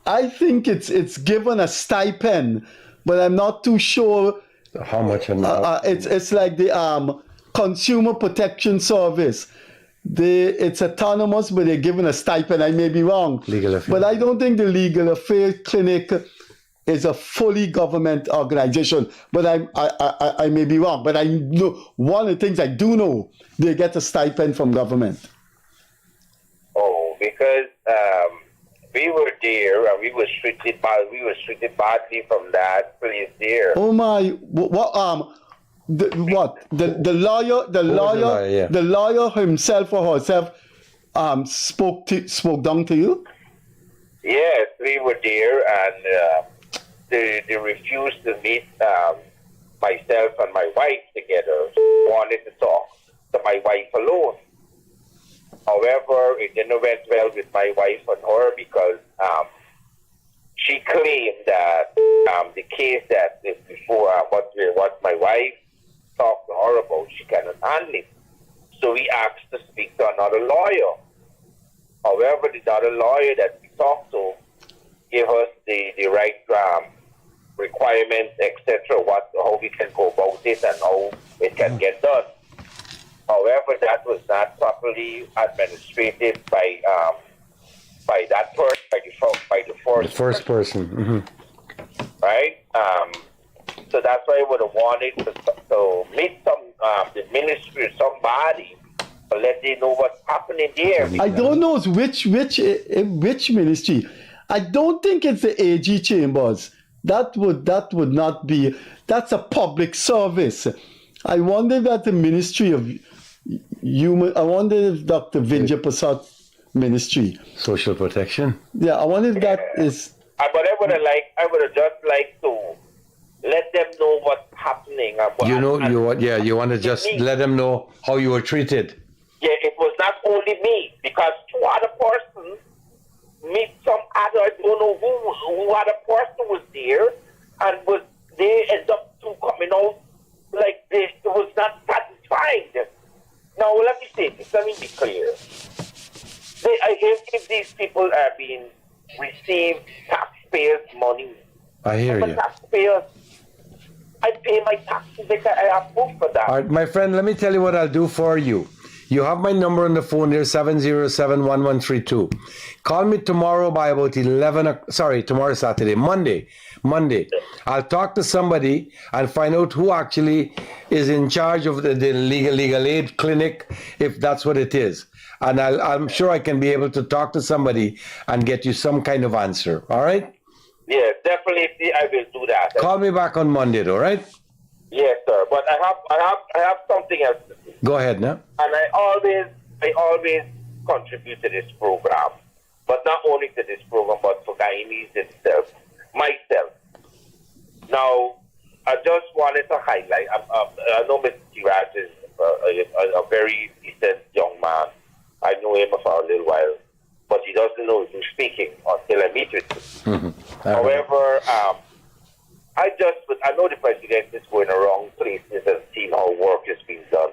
[SPEAKER 2] I think it's given a stipend, but I'm not too sure
[SPEAKER 9] how much.
[SPEAKER 2] It's like the Consumer Protection Service. It's autonomous, but they're given a stipend. I may be wrong, but I don't think the Legal Affairs Clinic is a fully government organization. But I may be wrong. But I know one of the things I do know, they get a stipend from government.
[SPEAKER 12] Oh, because we were there and we were treated badly from that place there.
[SPEAKER 2] Oh my! What? The lawyer himself or herself spoke down to you?
[SPEAKER 12] Yes, we were there and they refused to meet myself and my wife together. Wanted to talk to my wife alone. However, it didn't went well with my wife and her because she claimed that the case that is before what my wife talked to her about, she cannot handle it. So we asked to speak to another lawyer. However, the other lawyer that we talked to gave us the right requirements, etc., how we can go about it and how it can get done. However, that was not properly administrated by that person, by the
[SPEAKER 9] first person. Mm-hmm.
[SPEAKER 12] Right? So that's why I would have wanted to meet the ministry or somebody to let them know what's happening there.
[SPEAKER 2] I don't know which ministry. I don't think it's the AG chambers. That would not be. That's a public service. I wonder if that's the Ministry of Human. I wonder if Dr. Vijay Prasad Ministry.
[SPEAKER 9] Social Protection.
[SPEAKER 2] Yeah, I wonder if that is.
[SPEAKER 12] But I would have just liked to let them know what's happening.
[SPEAKER 9] You want to just let them know how you were treated.
[SPEAKER 12] Yeah, it was not only me, because two other persons meet some other, I don't know who other person was there, and they end up coming out like this. It was not satisfying. Now, let me say this, let me be clear. If these people are being received taxpayers' money,
[SPEAKER 9] I hear you.
[SPEAKER 12] Taxpayers, I pay my taxes, I have proof for that.
[SPEAKER 9] All right, my friend, let me tell you what I'll do for you. You have my number on the phone there, 707-1132. Call me tomorrow by about tomorrow Saturday, Monday. I'll talk to somebody and find out who actually is in charge of the legal aid clinic, if that's what it is. And I'm sure I can be able to talk to somebody and get you some kind of answer. All right?
[SPEAKER 12] Yes, definitely I will do that.
[SPEAKER 9] Call me back on Monday, all right?
[SPEAKER 12] Yes, sir. But I have something else to say.
[SPEAKER 9] Go ahead now.
[SPEAKER 12] And I always contribute to this program, but not only to this program, but for Guyanese itself, myself. Now, I just wanted to highlight. I know Mr. Siraj is a very decent young man. I know him for a little while, but he doesn't know who's speaking until I meet with him.
[SPEAKER 9] Mm-hmm.
[SPEAKER 12] However, I know the president is going around places and seeing how work is being done.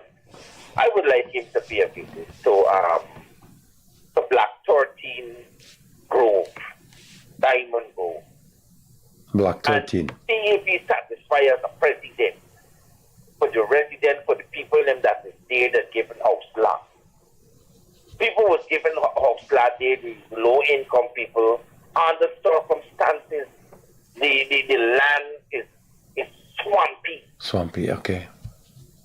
[SPEAKER 12] I would like him to pay a visit to Block 13 Grove, Diamond Grove.
[SPEAKER 9] Block 13.
[SPEAKER 12] And see if he satisfies as a president for the resident, for the people them that is there that given house lot. People was given house lot there, the low income people, under circumstances, the land is swampy.
[SPEAKER 9] Swampy, okay.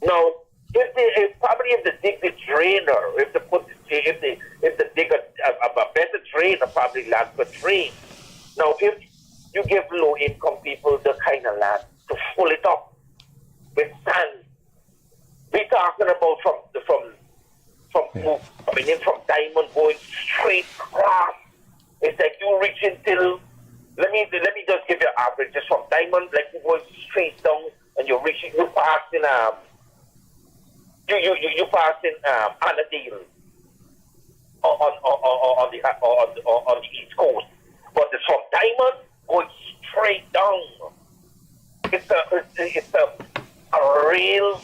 [SPEAKER 12] Now, if they dig the drain, or if they dig a better drain, or probably land for drain. Now, if you give low income people the kind of land to fill it up with sand, we're talking about coming in from Diamond going straight across. It's like you reaching till. Let me just give you an average. Just from Diamond, like you going straight down, and you're reaching. You passing you passing Annadale on the East Coast, but it's from Diamond going straight down. It's a real.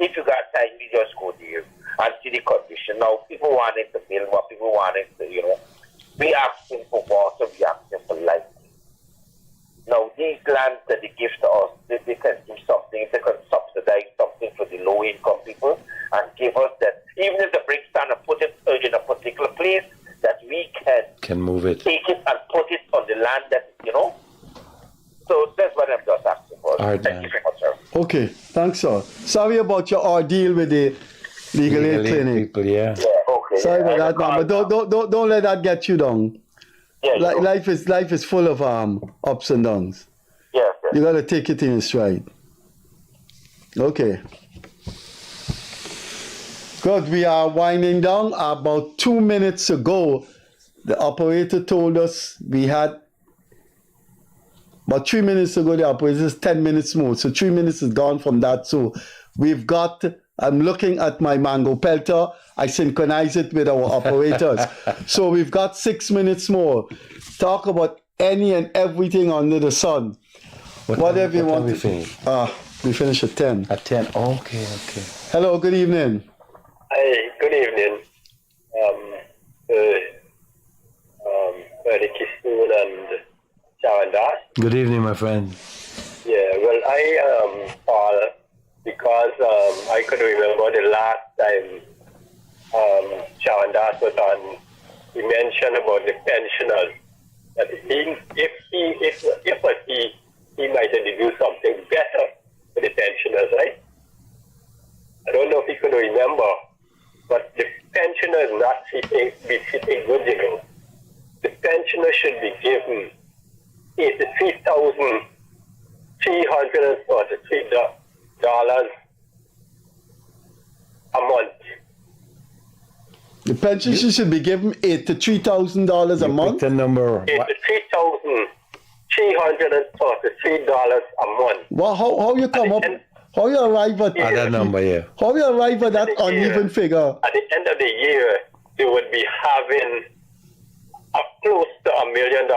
[SPEAKER 12] If you got time, you just go there and see the condition. Now, people wanted to build, but people wanted to, we asking for water, we asking for light. Now, these lands that they give to us, they can do something, they can subsidize something for the low-income people and give us that, even if the bricks stand and put it in a particular place, that we
[SPEAKER 9] can move it,
[SPEAKER 12] take it and put it on the land that, So that's what I'm just asking for.
[SPEAKER 9] All right,
[SPEAKER 12] Thank you very much, sir.
[SPEAKER 2] Okay, thanks, sir. Sorry about your ordeal with the legal aid clinic.
[SPEAKER 9] People, yeah.
[SPEAKER 12] Okay.
[SPEAKER 2] Sorry about that, man. But don't let that get you down.
[SPEAKER 12] Yeah,
[SPEAKER 2] life is full of ups and downs.
[SPEAKER 12] Yes, sir.
[SPEAKER 2] You gotta take it in stride. Okay. Good. We are winding down. About 2 minutes ago, the operator told us we had. About 3 minutes ago, the operator is 10 minutes more. So 3 minutes is gone from that. So we've got. I'm looking at my mango pelter. I synchronize it with our operators. So we've got 6 minutes more. Talk about any and everything under the sun. Whatever you want.
[SPEAKER 9] We finish?
[SPEAKER 2] We finish at 10.
[SPEAKER 9] At 10. Okay.
[SPEAKER 2] Hello, good evening.
[SPEAKER 20] Hi, good evening. Freddie Kissoon and CHARRANDASS.
[SPEAKER 9] Good evening, my friend.
[SPEAKER 20] Yeah, well, I call because I could remember the last time CHARRANDASS was on. He mentioned about the pensioners. That he might have to do something better for the pensioners, right? I don't know if he could remember, but the pensioner is not sitting good, The pensioner should be given $83,343 a month.
[SPEAKER 2] The pension should be given $83,000 a month.
[SPEAKER 9] The number.
[SPEAKER 20] $83,343 a month.
[SPEAKER 2] Well, how you come up? How you arrive at
[SPEAKER 9] that number? Yeah.
[SPEAKER 2] How you arrive at that uneven figure?
[SPEAKER 20] At the end of the year, they would be having close to $1 million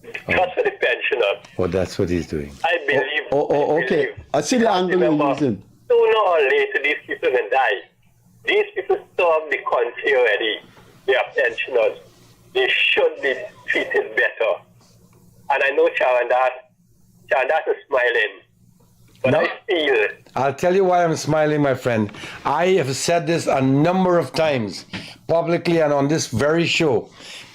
[SPEAKER 20] just for the pensioners.
[SPEAKER 9] Well, that's what he's doing.
[SPEAKER 20] I believe.
[SPEAKER 2] Okay. I see the angle you're using.
[SPEAKER 20] Sooner or later, these people will die. These people serve the country already. They are pensioners. They should be treated better. And I know CHARRANDASS is smiling. But I feel.
[SPEAKER 9] I'll tell you why I'm smiling, my friend. I have said this a number of times, publicly and on this very show.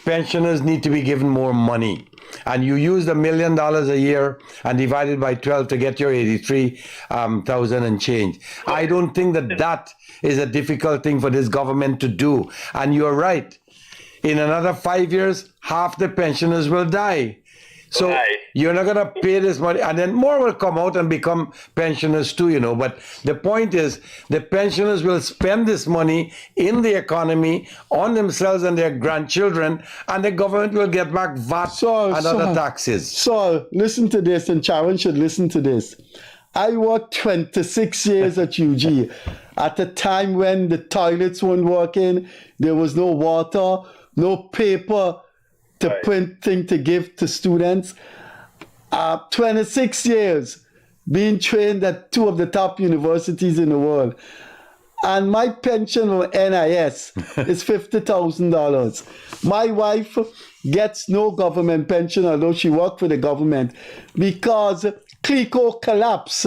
[SPEAKER 9] Pensioners need to be given more money. And you use $1 million a year and divide it by 12 to get your 83,000 and change. I don't think that is a difficult thing for this government to do. And you're right. In another 5 years, half the pensioners will die. So you're not going to pay this money, and then more will come out and become pensioners too, But the point is, the pensioners will spend this money in the economy on themselves and their grandchildren, and the government will get back VAT and other taxes.
[SPEAKER 2] So listen to this, and Sharon should listen to this. I worked 26 years at UG at a time when the toilets weren't working, there was no water, no paper to print thing to give to students. 26 years. being trained at 2 of the top universities in the world. And my pension from NIS is $50,000. My wife gets no government pension, although she worked for the government, because CLICO collapsed.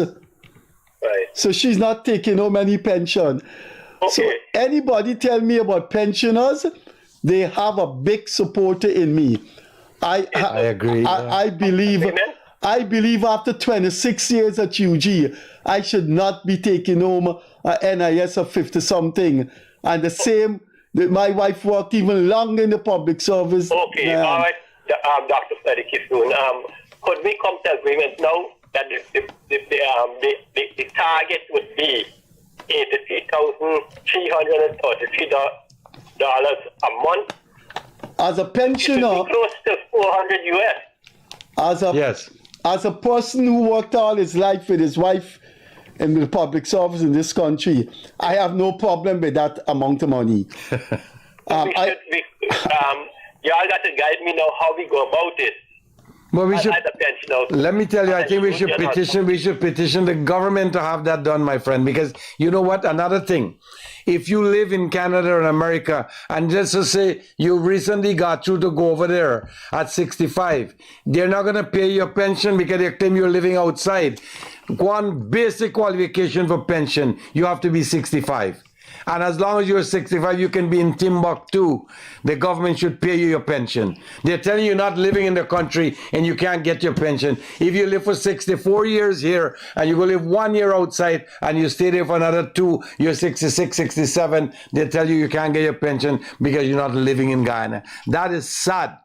[SPEAKER 20] Right.
[SPEAKER 2] So she's not taking home any pension.
[SPEAKER 20] Okay.
[SPEAKER 2] So anybody tell me about pensioners, they have a big supporter in me. I
[SPEAKER 9] agree.
[SPEAKER 2] I believe after 26 years at UG, I should not be taking home a NIS of 50-something. And the same, my wife worked even longer in the public service.
[SPEAKER 20] Okay, all right, Dr. Freddie Kissoon. Could we come to agreement now that the target would be $83,333 a month?
[SPEAKER 2] As a pensioner,
[SPEAKER 20] close to 400 US.
[SPEAKER 2] As a person who worked all his life with his wife in the public service in this country, I have no problem with that amount of money.
[SPEAKER 20] Y'all got to guide me now how we go about it.
[SPEAKER 9] Well, we should.
[SPEAKER 20] As a pensioner.
[SPEAKER 9] Let me tell you, I think we should petition the government to have that done, my friend, because you know what? Another thing, if you live in Canada or America, and just to say you recently got through to go over there at 65, they're not going to pay your pension because they claim you're living outside. One basic qualification for pension, you have to be 65. And as long as you're 65, you can be in Timbuktu. The government should pay you your pension. They're telling you you're not living in the country and you can't get your pension. If you live for 64 years here and you go live 1 year outside and you stay there for another 2, you're 66, 67, they tell you you can't get your pension because you're not living in Guyana. That is sad.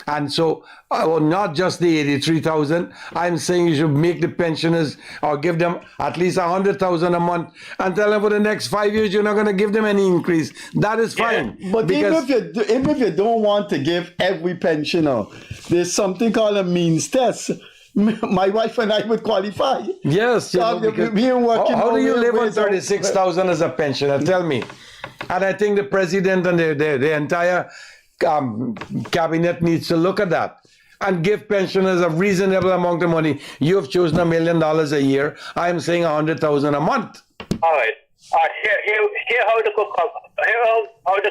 [SPEAKER 9] And so, not just the 83,000, I'm saying you should make the pensioners or give them at least 100,000 a month and tell them for the next 5 years you're not going to give them any increase. That is fine.
[SPEAKER 2] But even if you don't want to give every pensioner, there's something called a means test. My wife and I would qualify.
[SPEAKER 9] Yes. You know, how do you live on 36,000 as a pensioner? Tell me. And I think the president and the entire cabinet needs to look at that and give pensioners a reasonable amount of money. You've chosen $1 million a year. I'm saying 100,000 a month.
[SPEAKER 20] All right. Here how to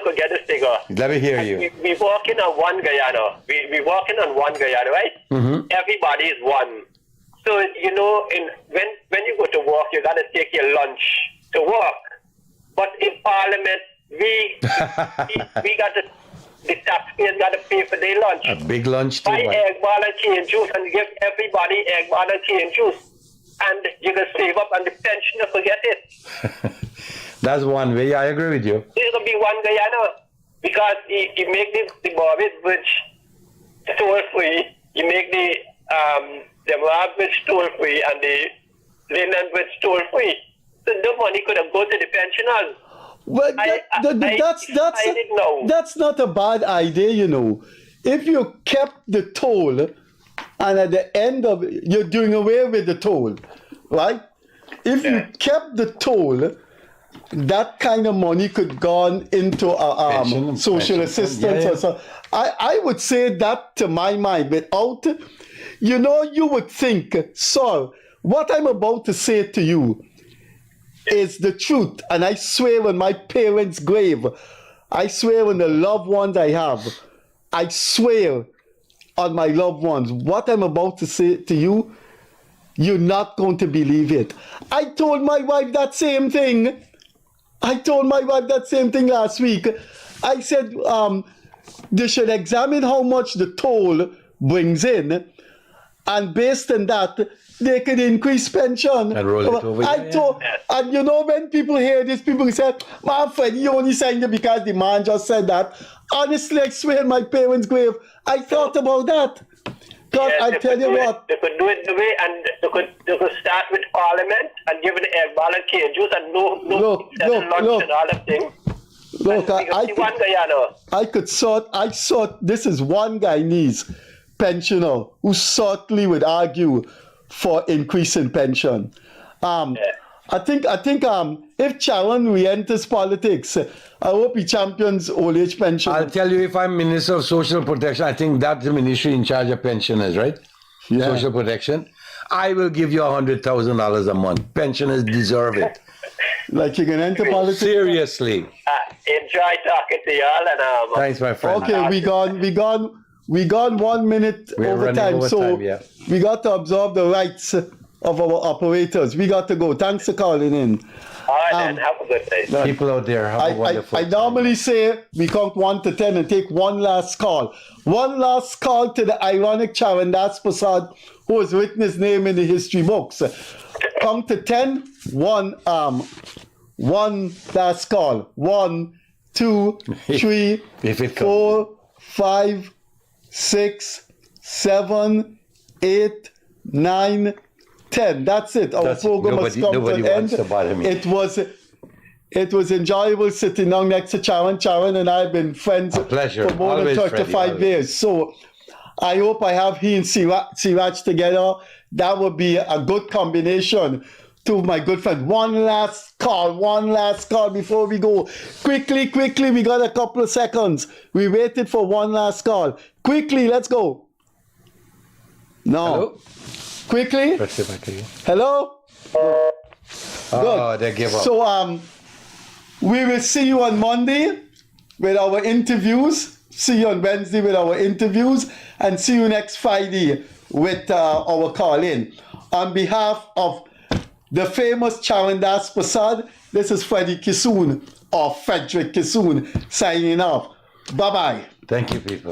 [SPEAKER 20] go get this figure.
[SPEAKER 9] Let me hear you.
[SPEAKER 20] We walking on one Guyana. We walking on one Guyana, right?
[SPEAKER 9] Mm-hmm.
[SPEAKER 20] Everybody is one. So you know, when you go to work, you gotta take your lunch to work. But in Parliament, we got to. The taxpayers got to pay for their lunch.
[SPEAKER 9] A big lunch too.
[SPEAKER 20] Buy egg, ball, and cane juice and give everybody egg, ball, and cane juice. And you can save up and the pensioner forget it.
[SPEAKER 9] That's one way. I agree with you.
[SPEAKER 20] This is going to be one Guyana. Because you make the Bobbitt Bridge toll-free. You make the Marab Bridge toll-free and the Linden Bridge toll-free. So the money could have gone to the pensioners.
[SPEAKER 2] Well, that's not a bad idea, you know. If you kept the toll, and at the end of it, you're doing away with the toll, right? If you kept the toll, that kind of money could go into social assistance or so. I would say that to my mind, without, you know, you would think, Saul, what I'm about to say to you is the truth, and I swear on my parents' grave, I swear on the loved ones I have, I swear on my loved ones, what I'm about to say to you, you're not going to believe it. I told my wife that same thing. Last week. I said they should examine how much the toll brings in, and based on that, they could increase pension.
[SPEAKER 9] And roll it over.
[SPEAKER 2] And you know, when people hear this, people say, "Man, Freddie, you only signed it because the man just said that." Honestly, I swear on my parents' grave, I thought about that. Because I tell you what,
[SPEAKER 20] they could do it the way, and they could start with Parliament and give it the egg, ball, and cane juice, and no lunch and all that thing.
[SPEAKER 2] Look, I sought, this is one Guyanese pensioner who certainly would argue for increasing pension. I think if Charon re-enters politics, I hope he champions old age pension.
[SPEAKER 9] I'll tell you, if I'm Minister of Social Protection, I think that's the ministry in charge of pensioners, right? Yeah. Social Protection. I will give you $100,000 a month. Pensioners deserve it.
[SPEAKER 2] Like you can enter politics.
[SPEAKER 9] Seriously.
[SPEAKER 20] Enjoy talking to y'all, and
[SPEAKER 9] Thanks, my friend.
[SPEAKER 2] Okay, we gone 1 minute
[SPEAKER 9] We're
[SPEAKER 2] over
[SPEAKER 9] running
[SPEAKER 2] time,
[SPEAKER 9] over
[SPEAKER 2] so
[SPEAKER 9] time, yeah.
[SPEAKER 2] we got to observe the rights of our operators. We got to go. Thanks for calling in.
[SPEAKER 20] all right, then. Have a good day.
[SPEAKER 9] People out there have a wonderful
[SPEAKER 2] I normally say we count 1 to 10 and take one last call. One last call to the ironic CHARRANDASS PERSAUD, who has written his name in the history books. Count to 10, one last call. 1, 2, 3, 4, 5, 6, 7, 8, 9, 10. That's it. Our program has come to an end. It was enjoyable sitting down next to Charan. Charan and I have been friends for more than 35 years. So I hope I have he and Siraj together. That would be a good combination. To my good friend. One last call before we go. Quickly, we got a couple of seconds. We waited for one last call. Quickly, let's go. No.
[SPEAKER 9] Hello?
[SPEAKER 2] Quickly. Hello?
[SPEAKER 9] Oh, they give up.
[SPEAKER 2] So we will see you on Monday with our interviews. See you on Wednesday with our interviews. And see you next Friday with our call-in. On behalf of the famous CHARRANDASS PERSAUD, this is Freddie Kissoon, or Frederick Kissoon, signing off. Bye-bye.
[SPEAKER 9] Thank you, people.